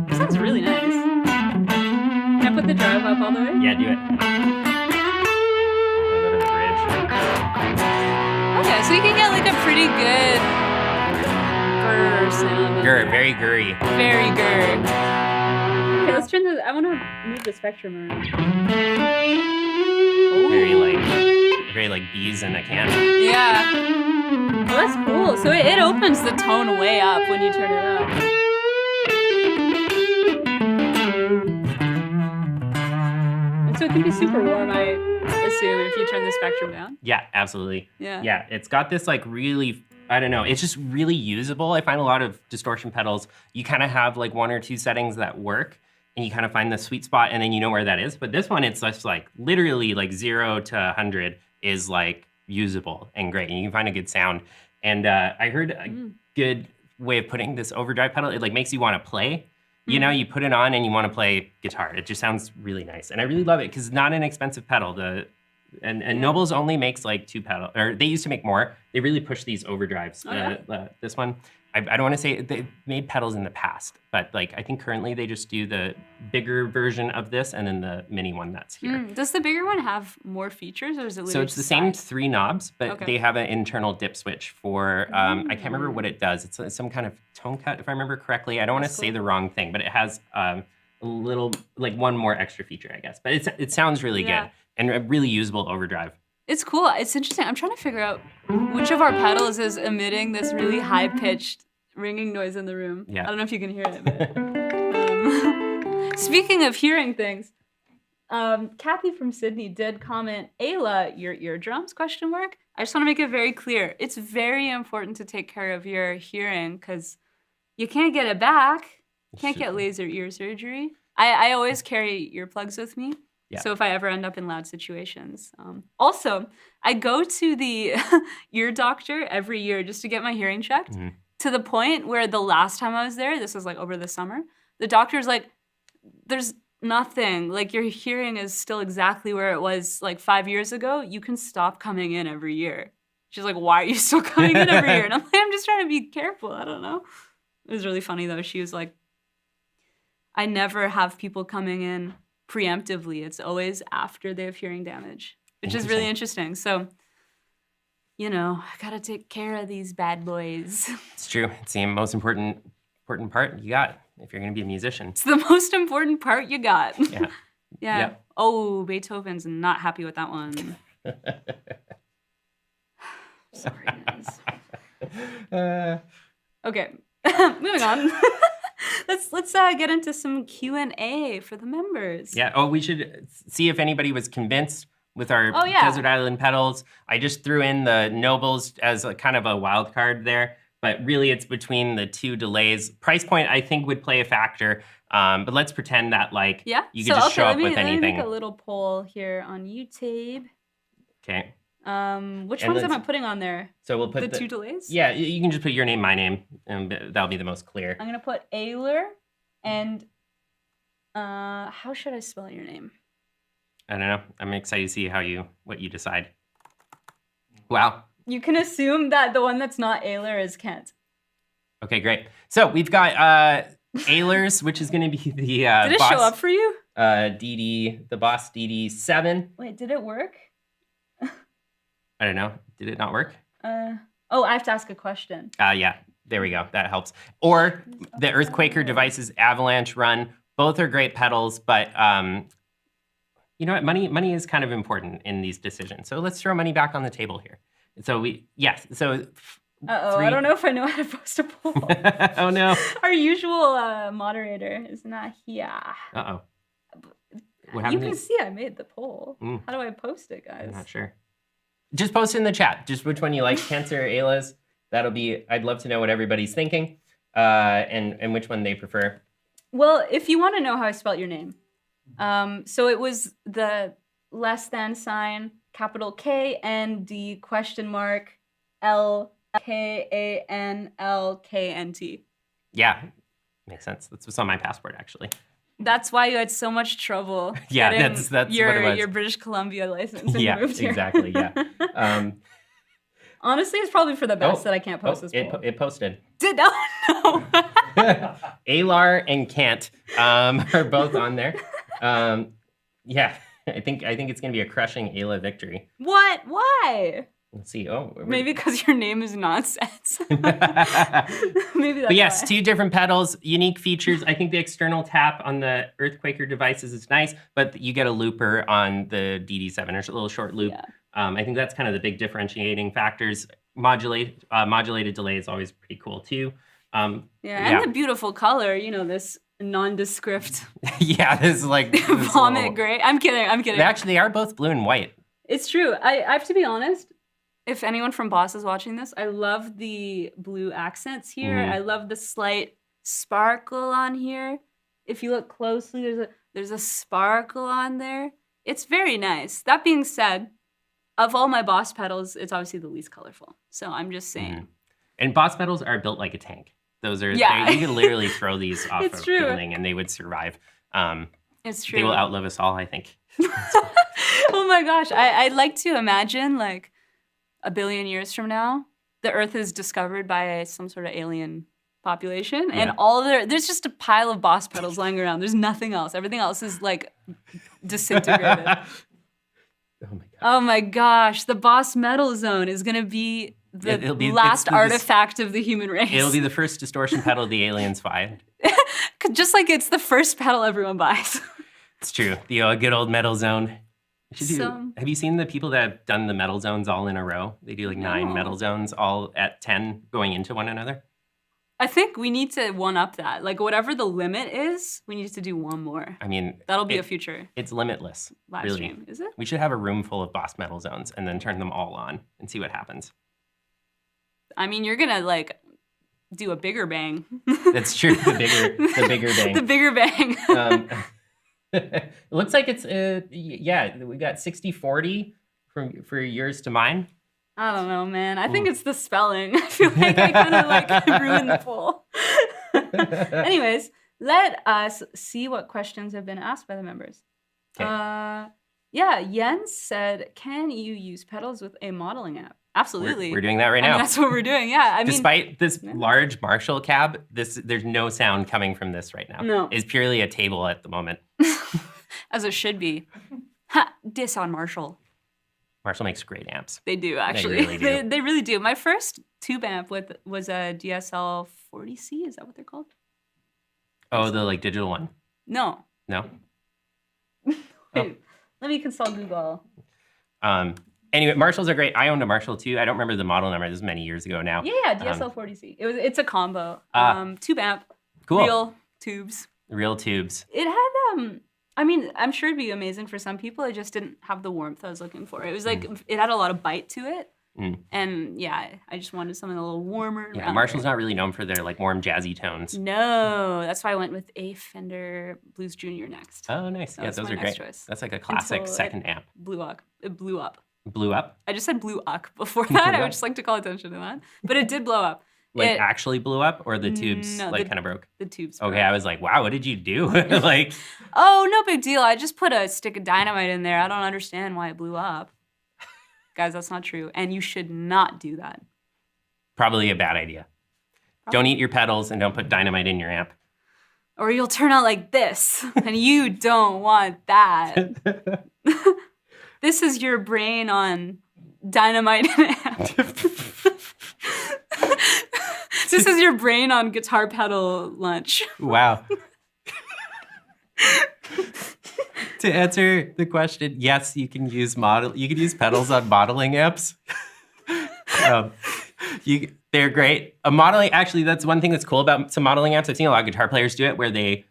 [SPEAKER 1] It sounds really nice. Can I put the drive up all the way?
[SPEAKER 2] Yeah, do it. A bit of a bridge.
[SPEAKER 1] Okay, so you can get like a pretty good grr sound.
[SPEAKER 2] Grr, very gurry.
[SPEAKER 1] Very grr. Okay, let's turn I want to move the spectrum around. Oh.
[SPEAKER 2] Very like bees in a can.
[SPEAKER 1] Yeah. Well, that's cool. So it opens the tone way up when you turn it up. And so it can be super warm, I assume, if you turn the spectrum down.
[SPEAKER 2] Yeah, absolutely.
[SPEAKER 1] Yeah.
[SPEAKER 2] Yeah, it's got this like really I don't know. It's just really usable. I find a lot of distortion pedals, you kind of have like 1 or 2 settings that work, and you kind of find the sweet spot, and then you know where that is. But this one, it's just like literally like 0 to 100 is like usable and great, and you can find a good sound. And I heard a good way of putting this overdrive pedal. It like makes you want to play. You know, you put it on and you want to play guitar. It just sounds really nice, and I really love it because it's not an expensive pedal. And Noble's only makes like 2 pedals, or they used to make more. They really push these overdrives. This one, I don't want to say they've made pedals in the past, but like I think currently they just do the bigger version of this and then the mini one that's here.
[SPEAKER 1] Does the bigger one have more features, or is it?
[SPEAKER 2] So it's the same 3 knobs, but they have an internal dip switch for I can't remember what it does. It's some kind of tone cut, if I remember correctly. I don't want to say the wrong thing, but it has a little like 1 more extra feature, I guess. But it sounds really good. And a really usable overdrive. It's
[SPEAKER 1] cool. It's interesting. I'm trying to figure out which of our pedals is emitting this really high-pitched ringing noise in the room.
[SPEAKER 2] Yeah.
[SPEAKER 1] I don't know if you can hear it. But, speaking of hearing things, Kathy from Sydney did comment, Ayla, your eardrums, ? I just want to make it very clear. It's very important to take care of your hearing because you can't get it back. You can't get laser ear surgery. I always carry earplugs with me. Yeah. So if I ever end up in loud situations. Also, I go to the ear doctor every year just to get my hearing checked, to the point where the last time I was there, this was like over the summer, the doctor's like, there's nothing. Like your hearing is still exactly where it was like 5 years ago. You can stop coming in every year. She's like, why are you still coming in every year? And I'm like, I'm just trying to be careful. I don't know. It was really funny though. She was like, I never have people coming in preemptively. It's always after they have hearing damage, which is really interesting. So, you know, I gotta take care of these bad boys.
[SPEAKER 2] It's true. It's the most important part you got if you're gonna be a musician.
[SPEAKER 1] It's the most important part you got.
[SPEAKER 2] Yeah.
[SPEAKER 1] Yeah. Oh, Beethoven's not happy with that one. Sorry, guys. Okay, moving on. Let's get into some Q&A for the members.
[SPEAKER 2] Yeah. Oh, we should see if anybody was convinced with our Desert Island pedals. I just threw in the Nobles as a kind of a wild card there, but really it's between the 2 delays. Price point, I think, would play a factor. But let's pretend that like you could just show up with anything.
[SPEAKER 1] Let me make a little poll here on YouTube.
[SPEAKER 2] Okay.
[SPEAKER 1] Which ones am I putting on there?
[SPEAKER 2] So we'll put
[SPEAKER 1] the 2 delays?
[SPEAKER 2] Yeah, you can just put your name, my name, and that'll be the most clear.
[SPEAKER 1] I'm gonna put Ayler and how should I spell your name?
[SPEAKER 2] I don't know. I'm excited to see what you decide. Wow.
[SPEAKER 1] You can assume that the one that's not Ayler is Kent.
[SPEAKER 2] Okay, great. So we've got Ayler's, which is gonna be the
[SPEAKER 1] Did it
[SPEAKER 2] Boss,
[SPEAKER 1] show up for you?
[SPEAKER 2] the Boss DD7.
[SPEAKER 1] Wait, did it work?
[SPEAKER 2] I don't know. Did it not work?
[SPEAKER 1] I have to ask a question.
[SPEAKER 2] Yeah, there we go. That helps. Or the Earthquaker Devices Avalanche Run. Both are great pedals, but you know what? Money is kind of important in these decisions. So let's throw money back on the table here. So I
[SPEAKER 1] don't know if I know how to post a poll.
[SPEAKER 2] Oh no.
[SPEAKER 1] Our usual moderator is not here.
[SPEAKER 2] Uh-oh.
[SPEAKER 1] You can see I made the poll. How do I post it, guys?
[SPEAKER 2] I'm not sure. Just post it in the chat. Just which one you like, Kent's or Ayla's. I'd love to know what everybody's thinking, and which one they prefer.
[SPEAKER 1] Well, if you want to know how I spelled your name, so it was the less than sign, capital K N D question mark L K A N L K N T.
[SPEAKER 2] Yeah, makes sense. That's what's on my passport, actually.
[SPEAKER 1] That's why you had so much trouble getting
[SPEAKER 2] that's what it was.
[SPEAKER 1] Your British Columbia license when
[SPEAKER 2] you
[SPEAKER 1] moved here.
[SPEAKER 2] Exactly, yeah.
[SPEAKER 1] Honestly, it's probably for the best that I can't post this poll.
[SPEAKER 2] It posted.
[SPEAKER 1] Did no.
[SPEAKER 2] Ayla and Kent are both on there. Yeah, I think it's gonna be a crushing Ayla victory.
[SPEAKER 1] What? Why?
[SPEAKER 2] Let's see.
[SPEAKER 1] Maybe because your name is nonsense. Maybe that's
[SPEAKER 2] But yes,
[SPEAKER 1] why.
[SPEAKER 2] 2 different pedals, unique features. I think the external tap on the Earthquaker Devices is nice, but you get a looper on the DD7, or a little short loop.
[SPEAKER 1] Yeah.
[SPEAKER 2] I think that's kind of the big differentiating factors. Modulated delay is always pretty cool too.
[SPEAKER 1] And the beautiful color, this nondescript.
[SPEAKER 2] Yeah, this is like this
[SPEAKER 1] vomit gray. I'm kidding.
[SPEAKER 2] Actually, they are both blue and white.
[SPEAKER 1] It's true. I have to be honest. if anyone from Boss is watching this, I love the blue accents here.
[SPEAKER 3] Mhm.
[SPEAKER 1] I love the slight sparkle on here. If you look closely, there's a sparkle on there. It's very nice. That being said, of all my Boss pedals, it's obviously the least colorful. So I'm just saying.
[SPEAKER 3] Mhm. And Boss pedals are built like a tank. Those are,
[SPEAKER 1] Yeah.
[SPEAKER 3] you can literally throw these off
[SPEAKER 1] It's
[SPEAKER 3] a
[SPEAKER 1] true.
[SPEAKER 3] building and they would survive.
[SPEAKER 1] It's true.
[SPEAKER 3] They will outlive us all, I think.
[SPEAKER 1] Oh my gosh. I'd like to imagine like a billion years from now, the Earth is discovered by some sort of alien population, and there's just a pile of Boss pedals lying around. There's nothing else. Everything else is like disintegrated.
[SPEAKER 3] Oh my God.
[SPEAKER 1] Oh my gosh. The Boss Metal Zone is going to be the last artifact of the human race.
[SPEAKER 3] It'll be the first distortion pedal the aliens find.
[SPEAKER 1] Just like it's the first pedal everyone buys.
[SPEAKER 3] It's true. The good old metal zone. Have you seen the people that have done the metal zones all in a row? They do like 9 metal zones all at 10 going into one another.
[SPEAKER 1] I think we need to one-up that. Like, whatever the limit is, we need to do one more.
[SPEAKER 3] I mean,
[SPEAKER 1] that'll be a future
[SPEAKER 3] It's limitless.
[SPEAKER 1] live
[SPEAKER 3] really.
[SPEAKER 1] stream, is it?
[SPEAKER 3] We should have a room full of Boss metal zones and then turn them all on and see what happens.
[SPEAKER 1] I mean, you're gonna like do a bigger bang.
[SPEAKER 3] That's true. The bigger bang.
[SPEAKER 1] The bigger bang.
[SPEAKER 3] It looks like it's we got 60-40 for yours to mine.
[SPEAKER 1] I don't know, man. I think it's the spelling. I feel like I kind of like ruined the poll. Anyways, let us see what questions have been asked by the members.
[SPEAKER 3] Okay.
[SPEAKER 1] Jens said, "Can you use pedals with a modeling app?" Absolutely.
[SPEAKER 3] We're doing that right now.
[SPEAKER 1] I mean, that's what we're doing. Yeah. I mean,
[SPEAKER 3] despite this large Marshall cab, there's no sound coming from this right now.
[SPEAKER 1] No.
[SPEAKER 3] It's purely a table at the moment.
[SPEAKER 1] as it should be. Ha! Diss on Marshall.
[SPEAKER 3] Marshall makes great amps.
[SPEAKER 1] They do, actually.
[SPEAKER 3] They really do.
[SPEAKER 1] They really do. My first tube amp was a DSL 40C. Is that what they're called?
[SPEAKER 3] Oh, the like digital one?
[SPEAKER 1] No.
[SPEAKER 3] No?
[SPEAKER 1] Wait, let me consult Google.
[SPEAKER 3] Anyway, Marshalls are great. I owned a Marshall too. I don't remember the model number. This is many years ago now.
[SPEAKER 1] Yeah, DSL 40C. It's a combo. Tube amp.
[SPEAKER 3] Cool.
[SPEAKER 1] Real tubes.
[SPEAKER 3] Real tubes.
[SPEAKER 1] It had I mean, I'm sure it'd be amazing for some people. It just didn't have the warmth I was looking for. It was like it had a lot of bite to it. And yeah, I just wanted something a little warmer.
[SPEAKER 3] Yeah, Marshall's not really known for their like warm jazzy tones.
[SPEAKER 1] No, that's why I went with a Fender Blues Junior next.
[SPEAKER 3] Oh, nice. Yeah, those are great.
[SPEAKER 1] Choice.
[SPEAKER 3] That's like a classic second amp.
[SPEAKER 1] Blew up. It blew up.
[SPEAKER 3] Blew up?
[SPEAKER 1] I just said blew up before that. I would just like to call attention to that. But it did blow up.
[SPEAKER 3] Like actually blew up, or the tubes kind of broke?
[SPEAKER 1] The tubes
[SPEAKER 3] broke.
[SPEAKER 1] Okay,
[SPEAKER 3] I was like, wow, what did you do? Like,
[SPEAKER 1] oh, no big deal. I just put a stick of dynamite in there. I don't understand why it blew up. Guys, that's not true. And you should not do that.
[SPEAKER 3] Probably a bad idea. Don't eat your pedals and don't put dynamite in your amp.
[SPEAKER 1] Or you'll turn out like this. And you don't want that. This is your brain on dynamite and amp. This is your brain on guitar pedal lunch.
[SPEAKER 3] Wow. To answer the question, yes, you can use pedals on modeling amps. They're great. Actually, that's one thing that's cool about some modeling amps. I've seen a lot of guitar players do it, where they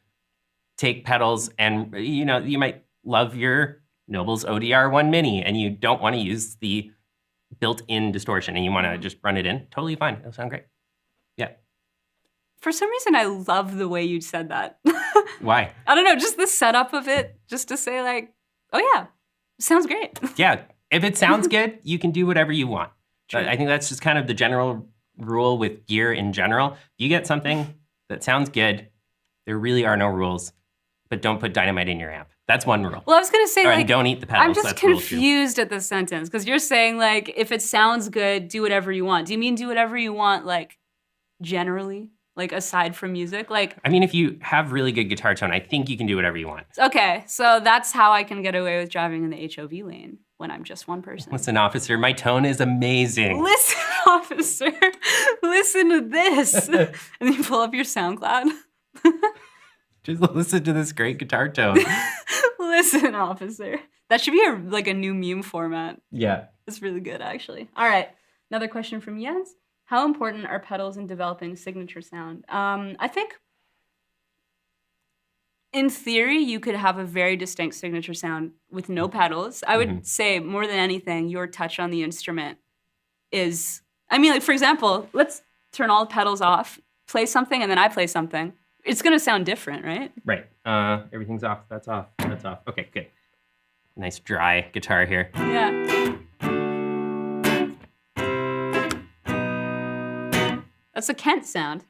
[SPEAKER 3] take pedals and you might love your Noble's ODR 1 Mini, and you don't want to use the built-in distortion, and you want to just run it in. Totally fine. It'll sound great. Yeah.
[SPEAKER 1] For some reason, I love the way you said that.
[SPEAKER 3] Why?
[SPEAKER 1] I don't know, just the setup of it, just to say like, oh yeah, sounds great.
[SPEAKER 3] Yeah, if it sounds good, you can do whatever you want.
[SPEAKER 1] True.
[SPEAKER 3] I think that's just kind of the general rule with gear in general. If you get something that sounds good, there really are no rules, but don't put dynamite in your amp. That's one rule.
[SPEAKER 1] Well, I was going to say,
[SPEAKER 3] and don't eat the pedals.
[SPEAKER 1] I'm just
[SPEAKER 3] that's
[SPEAKER 1] confused at this sentence, because you're saying, like, if it sounds good, do whatever you want. Do you mean do whatever you want, like, generally? Like, aside from music? Like,
[SPEAKER 3] I mean, if you have really good guitar tone, I think you can do whatever you want.
[SPEAKER 1] Okay, so that's how I can get away with driving in the HOV lane when I'm just one person.
[SPEAKER 3] Listen, officer, my tone is amazing.
[SPEAKER 1] Listen, officer, listen to this. And then you pull up your SoundCloud.
[SPEAKER 3] Just listen to this great guitar tone.
[SPEAKER 1] Listen, officer. That should be a new meme format.
[SPEAKER 3] Yeah.
[SPEAKER 1] It's really good, actually. All right, another question from Jens. How important are pedals in developing signature sound? I think, in theory, you could have a very distinct signature sound with no pedals. I would say, more than anything, your touch on the instrument is, I mean, like, for example, let's turn all the pedals off, play something, and then I play something. It's going to sound different, right?
[SPEAKER 3] Right. Everything's off. That's off. That's off. Okay, good. Nice dry guitar here.
[SPEAKER 1] Yeah. That's a Kent sound.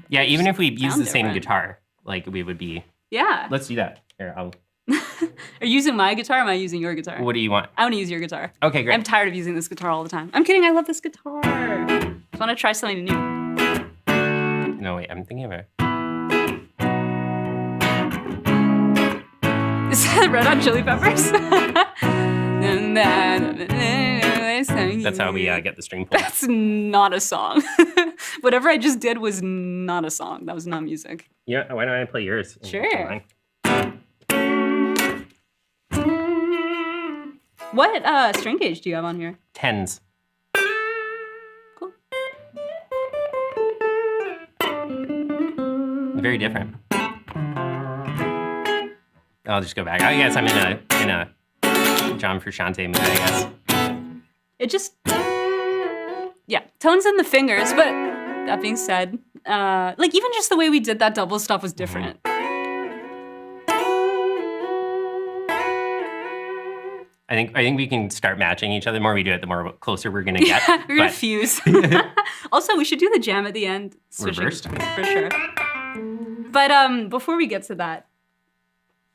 [SPEAKER 3] Yeah, even if we use the same
[SPEAKER 1] different.
[SPEAKER 3] guitar, like we would be.
[SPEAKER 1] Yeah.
[SPEAKER 3] Let's do that. Here,
[SPEAKER 1] Are you using my guitar or am I using your guitar?
[SPEAKER 3] what do you want?
[SPEAKER 1] I want to use your guitar.
[SPEAKER 3] Okay, great.
[SPEAKER 1] I'm tired of using this guitar all the time. I'm kidding. I love this guitar. I want to try something new.
[SPEAKER 3] No, wait. I'm thinking of it.
[SPEAKER 1] Is that Red Hot Chili Peppers?
[SPEAKER 3] That's how we get the string pulled.
[SPEAKER 1] That's not a song. Whatever I just did was not a song. That was not music.
[SPEAKER 3] Yeah, why don't I play yours?
[SPEAKER 1] Sure. What string gauge do you have on here?
[SPEAKER 3] 10s.
[SPEAKER 1] Cool.
[SPEAKER 3] Very different. I'll just go back. I guess I'm in a John Frusciante mood, I guess.
[SPEAKER 1] It just, yeah, tones in the fingers. But that being said, like even just the way we did that double stuff was different.
[SPEAKER 3] I think we can start matching each other. The more we do it, the more closer we're gonna get.
[SPEAKER 1] Yeah, we're gonna fuse. Also, we should do the jam at the end. Switching,
[SPEAKER 3] Reversed?
[SPEAKER 1] for sure. But before we get to that,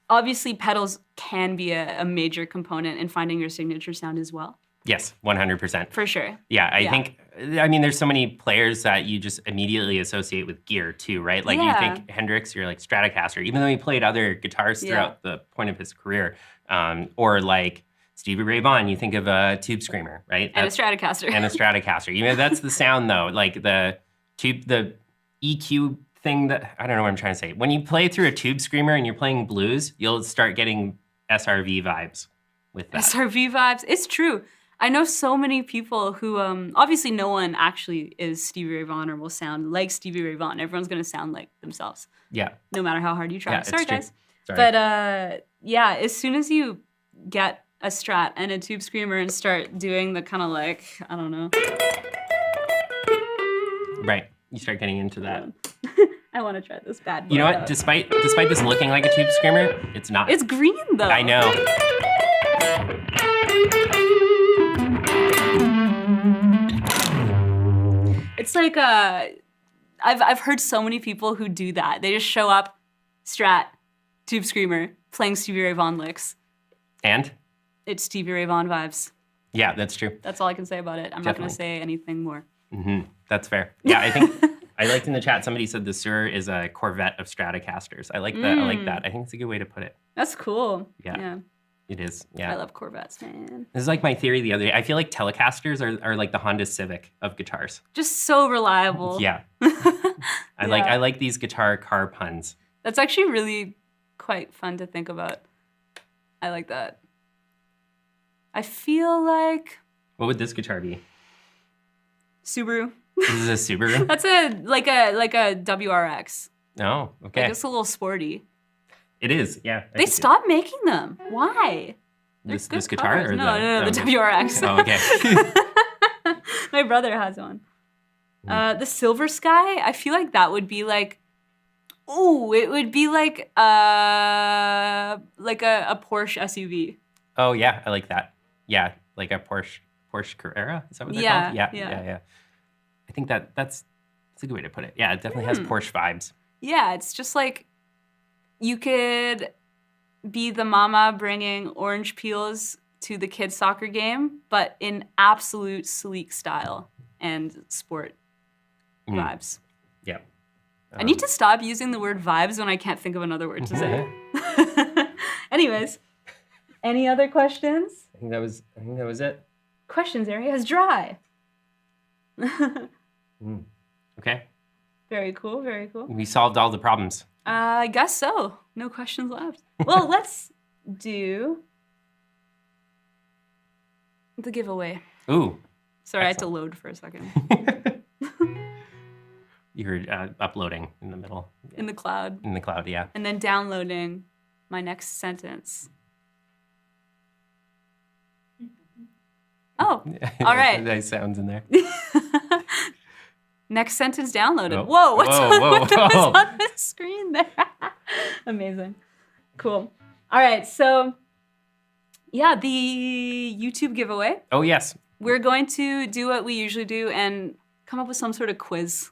[SPEAKER 1] obviously pedals can be a major component in finding your signature sound as well.
[SPEAKER 3] Yes, 100%.
[SPEAKER 1] For sure.
[SPEAKER 3] Yeah, I think, I mean, there's so many players that you just immediately associate with gear too, right? Like you think Hendrix, you're like Stratocaster, even though he played other guitars throughout the point of his career. Or like Stevie Ray Vaughan, you think of a Tube Screamer, right?
[SPEAKER 1] And a Stratocaster.
[SPEAKER 3] And a Stratocaster. You know, that's the sound though, like the EQ thing that, I don't know what I'm trying to say. When you play through a Tube Screamer and you're playing blues, you'll start getting SRV vibes with that.
[SPEAKER 1] SRV vibes. It's true. I know so many people who, obviously no one actually is Stevie Ray Vaughan or will sound like Stevie Ray Vaughan. Everyone's going to sound like themselves.
[SPEAKER 3] Yeah.
[SPEAKER 1] No matter how hard you try.
[SPEAKER 3] Yeah,
[SPEAKER 1] Sorry,
[SPEAKER 3] it's true.
[SPEAKER 1] guys.
[SPEAKER 3] Sorry.
[SPEAKER 1] But yeah, as soon as you get a Strat and a Tube Screamer and start doing the kind of like, I don't know.
[SPEAKER 3] Right. You start getting into that.
[SPEAKER 1] I want to try this bad boy
[SPEAKER 3] You know what?
[SPEAKER 1] out.
[SPEAKER 3] Despite this looking like a Tube Screamer, it's not.
[SPEAKER 1] It's green though.
[SPEAKER 3] I know.
[SPEAKER 1] It's like I've heard so many people who do that. They just show up, Strat, Tube Screamer, playing Stevie Ray Vaughan licks.
[SPEAKER 3] And?
[SPEAKER 1] It's Stevie Ray Vaughan vibes.
[SPEAKER 3] Yeah, that's true.
[SPEAKER 1] That's all I can say about it. I'm not going to say anything more.
[SPEAKER 3] Mm-hmm. That's fair. Yeah, I think I liked in the chat somebody said the Sur is a Corvette of Stratocasters. I like that. I like that. I think it's a good way to put it.
[SPEAKER 1] That's cool.
[SPEAKER 3] Yeah. It is. Yeah.
[SPEAKER 1] I love Corvettes, man.
[SPEAKER 3] This is like my theory the other day. I feel like Telecasters are like the Honda Civic of guitars.
[SPEAKER 1] Just so reliable.
[SPEAKER 3] Yeah. I like these guitar car puns.
[SPEAKER 1] That's actually really quite fun to think about. I like that. I feel like
[SPEAKER 3] What would this guitar be?
[SPEAKER 1] Subaru.
[SPEAKER 3] This is a Subaru?
[SPEAKER 1] That's like a WRX.
[SPEAKER 3] Oh, okay.
[SPEAKER 1] Like it's a little sporty.
[SPEAKER 3] It is, yeah.
[SPEAKER 1] They stopped making them. Why?
[SPEAKER 3] This
[SPEAKER 1] Good
[SPEAKER 3] guitar?
[SPEAKER 1] covers.
[SPEAKER 3] Or
[SPEAKER 1] No, the WRX.
[SPEAKER 3] Oh, okay.
[SPEAKER 1] My brother has one. The Silver Sky, I feel like that would be like, it would be like a Porsche SUV.
[SPEAKER 3] Oh, yeah, I like that. Yeah, like a Porsche Carrera? Is that what they're called? Yeah. I think that's a good way to put it. Yeah, it definitely has Porsche vibes.
[SPEAKER 1] Yeah, it's just like you could be the mama bringing orange peels to the kids' soccer game, but in absolute sleek style and sport vibes.
[SPEAKER 3] Yeah.
[SPEAKER 1] I need to stop using the word vibes when I can't think of another word to say. Anyways, any other questions?
[SPEAKER 3] I think that was it.
[SPEAKER 1] Questions area is dry.
[SPEAKER 3] Okay.
[SPEAKER 1] Very cool, very cool.
[SPEAKER 3] We solved all the problems.
[SPEAKER 1] I guess so. No questions left. Well, let's do the giveaway.
[SPEAKER 3] Ooh.
[SPEAKER 1] Sorry, I had to load for a second.
[SPEAKER 3] You heard uploading in the middle.
[SPEAKER 1] In the cloud.
[SPEAKER 3] In the cloud, yeah.
[SPEAKER 1] And then downloading my next sentence. Oh, all right.
[SPEAKER 2] Nice sounds in there.
[SPEAKER 1] Next sentence downloaded.
[SPEAKER 2] Oh.
[SPEAKER 1] Whoa, what's
[SPEAKER 2] Whoa.
[SPEAKER 1] on the screen there? Amazing. Cool. All right, so yeah, the YouTube giveaway.
[SPEAKER 2] Oh, yes.
[SPEAKER 1] We're going to do what we usually do and come up with some sort of quiz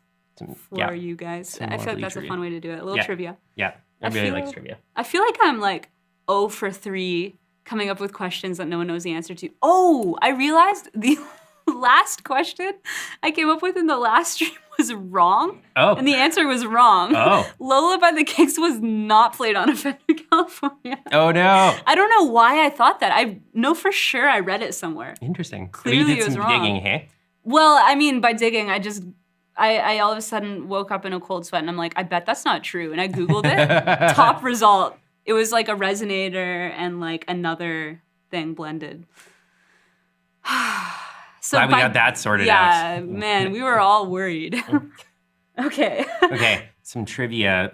[SPEAKER 1] for you guys.
[SPEAKER 2] Some
[SPEAKER 1] I feel like
[SPEAKER 2] lovely
[SPEAKER 1] that's
[SPEAKER 2] trivia.
[SPEAKER 1] a fun way to do it. A little trivia.
[SPEAKER 2] Yeah, everybody likes trivia.
[SPEAKER 1] I feel like I'm like 0 for 3 coming up with questions that no one knows the answer to. Oh, I realized the last question I came up with in the last stream was wrong.
[SPEAKER 2] Oh.
[SPEAKER 1] And the answer was wrong.
[SPEAKER 2] Oh.
[SPEAKER 1] Lola by the Kicks was not played on a Fender California.
[SPEAKER 2] Oh, no.
[SPEAKER 1] I don't know why I thought that. I know for sure I read it somewhere.
[SPEAKER 2] Interesting.
[SPEAKER 1] Clearly
[SPEAKER 2] so you
[SPEAKER 1] it
[SPEAKER 2] did
[SPEAKER 1] was
[SPEAKER 2] some
[SPEAKER 1] wrong.
[SPEAKER 2] digging, hey?
[SPEAKER 1] Well, I mean, by digging, I all of a sudden woke up in a cold sweat and I'm like, I bet that's not true. And I Googled it. Top result. It was like a resonator and like another thing blended. So
[SPEAKER 2] Glad we got that sorted out.
[SPEAKER 1] Yeah, man, we were all worried. Okay.
[SPEAKER 2] Okay, some trivia.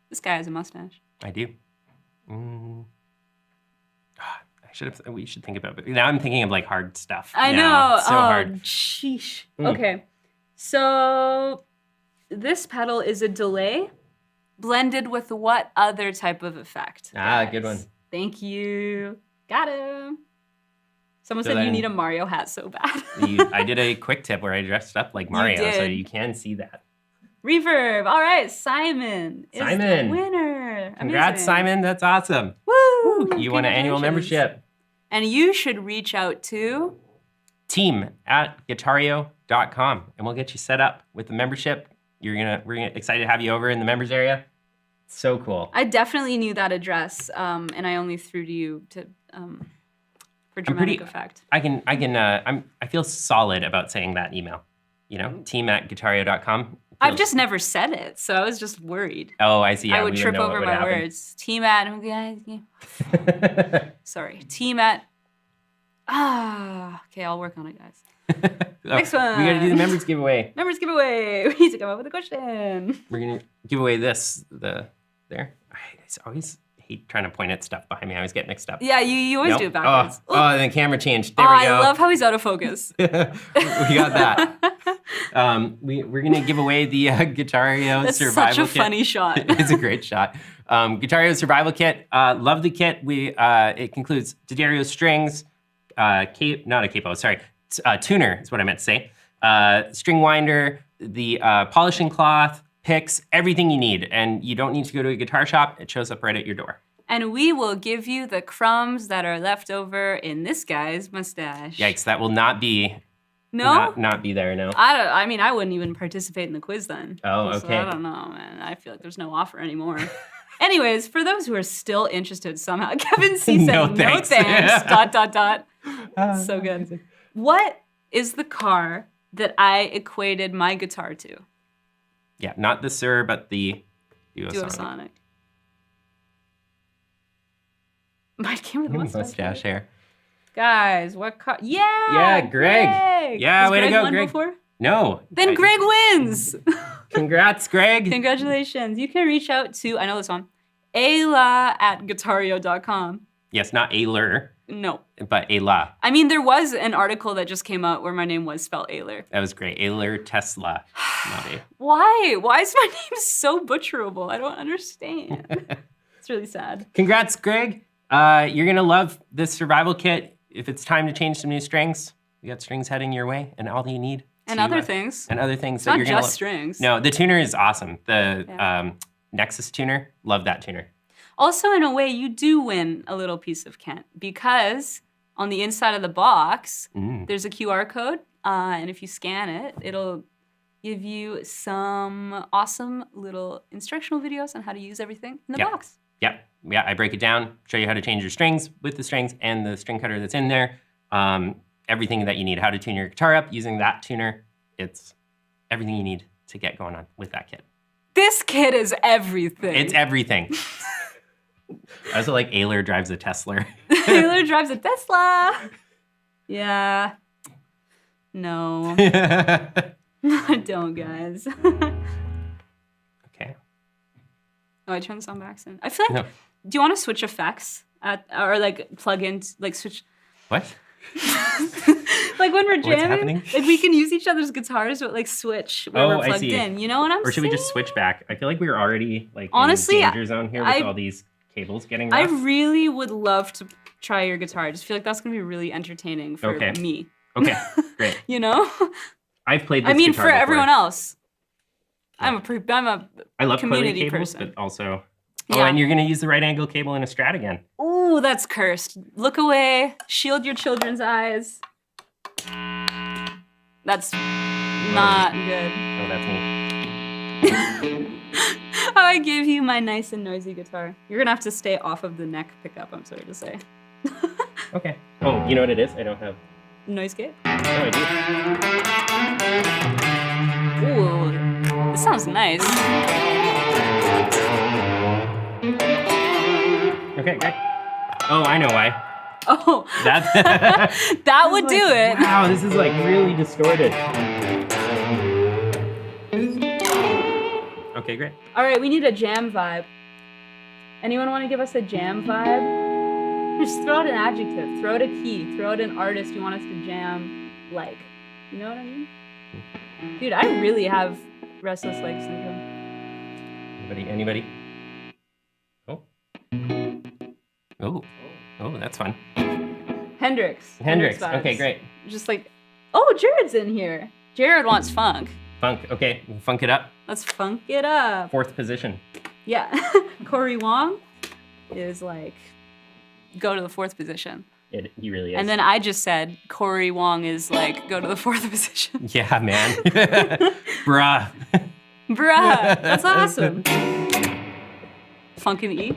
[SPEAKER 1] This guy has a mustache.
[SPEAKER 2] I do. We should think about it. Now I'm thinking of like hard stuff.
[SPEAKER 1] I
[SPEAKER 2] now.
[SPEAKER 1] know.
[SPEAKER 2] So hard.
[SPEAKER 1] Sheesh. Okay. So this pedal is a delay blended with what other type of effect?
[SPEAKER 2] Ah, good one.
[SPEAKER 1] Thank you. Got him. Someone
[SPEAKER 2] So
[SPEAKER 1] said you
[SPEAKER 2] then-
[SPEAKER 1] need a Mario hat so bad.
[SPEAKER 2] I did a quick tip where I dressed up like Mario, so
[SPEAKER 1] did.
[SPEAKER 2] you can see that.
[SPEAKER 1] Reverb. All right, Simon is the
[SPEAKER 2] Simon.
[SPEAKER 1] winner.
[SPEAKER 2] Congrats,
[SPEAKER 1] Amazing.
[SPEAKER 2] Simon. That's awesome.
[SPEAKER 1] Woo!
[SPEAKER 2] You won an annual
[SPEAKER 1] Congratulations.
[SPEAKER 2] membership.
[SPEAKER 1] And you should reach out to
[SPEAKER 2] team@guitareo.com, and we'll get you set up with the membership. We're excited to have you over in the members area. So cool.
[SPEAKER 1] I definitely knew that address, and I only threw to you to for dramatic effect.
[SPEAKER 2] I feel solid about saying that email. You know, team@guitareo.com.
[SPEAKER 1] I've just never said it, so I was just worried.
[SPEAKER 2] Oh, I see. Yeah,
[SPEAKER 1] I would
[SPEAKER 2] we
[SPEAKER 1] trip
[SPEAKER 2] know what
[SPEAKER 1] over
[SPEAKER 2] would
[SPEAKER 1] my
[SPEAKER 2] happen.
[SPEAKER 1] words. Team at sorry. Team at okay, I'll work on it, guys. Next one.
[SPEAKER 2] We gotta do the members giveaway.
[SPEAKER 1] Members giveaway. We need to come up with a question.
[SPEAKER 2] We're gonna give away this. There. I always hate trying to point at stuff behind me. I always get mixed up.
[SPEAKER 1] Yeah, you always
[SPEAKER 2] Nope.
[SPEAKER 1] do it backwards.
[SPEAKER 2] Oh, the camera changed. There
[SPEAKER 1] Oh,
[SPEAKER 2] we go.
[SPEAKER 1] I love how he's out of focus.
[SPEAKER 2] We got that. We're gonna give away the Guitareo
[SPEAKER 1] That's
[SPEAKER 2] survival
[SPEAKER 1] such a
[SPEAKER 2] kit.
[SPEAKER 1] funny shot.
[SPEAKER 2] It's a great shot. Guitareo survival kit. Love the kit. It includes Guitareo strings, tuner is what I meant to say. String winder, the polishing cloth, picks, everything you need. And you don't need to go to a guitar shop. It shows up right at your door.
[SPEAKER 1] And we will give you the crumbs that are left over in this guy's mustache.
[SPEAKER 2] Yikes, that will not be
[SPEAKER 1] No?
[SPEAKER 2] not be there, no.
[SPEAKER 1] I mean, I wouldn't even participate in the quiz then.
[SPEAKER 2] Oh,
[SPEAKER 1] So
[SPEAKER 2] okay.
[SPEAKER 1] I don't know, man. I feel like there's no offer anymore. Anyways, for those who are still interested somehow, Kevin C said,
[SPEAKER 2] No
[SPEAKER 1] no
[SPEAKER 2] thanks."
[SPEAKER 1] thanks, ... So good. What is the car that I equated my guitar to?
[SPEAKER 2] Yeah, not the Sir, but the Duosonic.
[SPEAKER 1] Duosonic. My camera, the
[SPEAKER 2] Mustache hair.
[SPEAKER 1] Guys, what car? Yeah!
[SPEAKER 2] Yeah, Greg. Yeah,
[SPEAKER 1] Has
[SPEAKER 2] way to
[SPEAKER 1] Greg
[SPEAKER 2] go,
[SPEAKER 1] won
[SPEAKER 2] Greg.
[SPEAKER 1] Before?
[SPEAKER 2] No.
[SPEAKER 1] Then Greg wins!
[SPEAKER 2] Congrats, Greg.
[SPEAKER 1] Congratulations. You can reach out to, I know this one, Ayla@guitareo.com.
[SPEAKER 2] Yes, not Ayler,
[SPEAKER 1] No.
[SPEAKER 2] but Ayla.
[SPEAKER 1] I mean, there was an article that just came out where my name was spelled Ayler.
[SPEAKER 2] That was great. Ayler Tesler-Mabe.
[SPEAKER 1] Why? Why is my name so butcherable? I don't understand. It's really sad.
[SPEAKER 2] Congrats, Greg. You're going to love this survival kit. If it's time to change some new strings, we got strings heading your way and all you need.
[SPEAKER 1] And
[SPEAKER 2] to,
[SPEAKER 1] other things.
[SPEAKER 2] And other things
[SPEAKER 1] It's
[SPEAKER 2] that
[SPEAKER 1] not
[SPEAKER 2] you're going to
[SPEAKER 1] just strings.
[SPEAKER 2] No, the tuner is awesome. The
[SPEAKER 1] Yeah.
[SPEAKER 2] Nexus tuner, love that tuner.
[SPEAKER 1] Also, in a way, you do win a little piece of Kent because on the inside of the box, there's a QR code. And if you scan it, it'll give you some awesome little instructional videos on how to use everything in the box.
[SPEAKER 2] Yep. Yeah, I break it down, show you how to change your strings with the strings and the string cutter that's in there. Everything that you need, how to tune your guitar up using that tuner. It's everything you need to get going on with that kit.
[SPEAKER 1] This kit is everything.
[SPEAKER 2] It's everything. I also like Ayler drives a Tesla.
[SPEAKER 1] Taylor drives a Tesla. Yeah. No. Don't, guys.
[SPEAKER 2] Okay.
[SPEAKER 1] Oh, I turned the sound by accident. I feel like.
[SPEAKER 2] No.
[SPEAKER 1] Do you want to switch effects or like plug in, like switch?
[SPEAKER 2] What?
[SPEAKER 1] Like when we're jamming,
[SPEAKER 2] happening?
[SPEAKER 1] like we can use each other's guitars, but like switch where we're
[SPEAKER 2] I
[SPEAKER 1] plugged
[SPEAKER 2] see.
[SPEAKER 1] in. You know what I'm saying?
[SPEAKER 2] Or should we just switch back? I feel like we were already like
[SPEAKER 1] Honestly,
[SPEAKER 2] in danger zone here with all these cables getting
[SPEAKER 1] I
[SPEAKER 2] rough.
[SPEAKER 1] really would love to try your guitar. I just feel like that's gonna be really entertaining for
[SPEAKER 2] Okay.
[SPEAKER 1] me.
[SPEAKER 2] Okay, great.
[SPEAKER 1] You know?
[SPEAKER 2] I've played this
[SPEAKER 1] I mean,
[SPEAKER 2] guitar
[SPEAKER 1] for
[SPEAKER 2] before.
[SPEAKER 1] everyone else. I'm a
[SPEAKER 2] I love
[SPEAKER 1] community
[SPEAKER 2] community cables,
[SPEAKER 1] person.
[SPEAKER 2] but also... Oh,
[SPEAKER 1] Yeah.
[SPEAKER 2] and you're going to use the right angle cable in a Strat again.
[SPEAKER 1] Ooh, that's cursed. Look away. Shield your children's eyes. That's not good.
[SPEAKER 2] Oh, that's me.
[SPEAKER 1] I gave you my nice and noisy guitar. You're gonna have to stay off of the neck pickup, I'm sorry to say.
[SPEAKER 2] Okay. Oh, you know what it is? I don't have...
[SPEAKER 1] Noise gate?
[SPEAKER 2] No, I do.
[SPEAKER 1] Ooh, this sounds nice.
[SPEAKER 2] Okay, great. Oh, I know why.
[SPEAKER 1] Oh,
[SPEAKER 2] That,
[SPEAKER 1] that would do it.
[SPEAKER 2] Wow, this is like really distorted. Okay, great.
[SPEAKER 1] All right, we need a jam vibe. Anyone want to give us a jam vibe? Just throw out an adjective, throw out a key, throw out an artist you want us to jam like. You know what I mean? Dude, I really have restless leg syndrome.
[SPEAKER 2] Anybody? Oh. Oh. Oh, that's fun.
[SPEAKER 1] Hendrix.
[SPEAKER 2] Hendrix.
[SPEAKER 1] vibes.
[SPEAKER 2] Okay, great.
[SPEAKER 1] Just like, oh, Jared's in here. Jared wants funk.
[SPEAKER 2] Funk. Okay, funk it up.
[SPEAKER 1] Let's funk it up.
[SPEAKER 2] 4th position.
[SPEAKER 1] Yeah. Corey Wong is like, go to the 4th position.
[SPEAKER 2] He really is.
[SPEAKER 1] And then I just said Corey Wong is like, go to the 4th position.
[SPEAKER 2] Yeah, man. Bruh.
[SPEAKER 1] Bruh, that's awesome. Funk and E.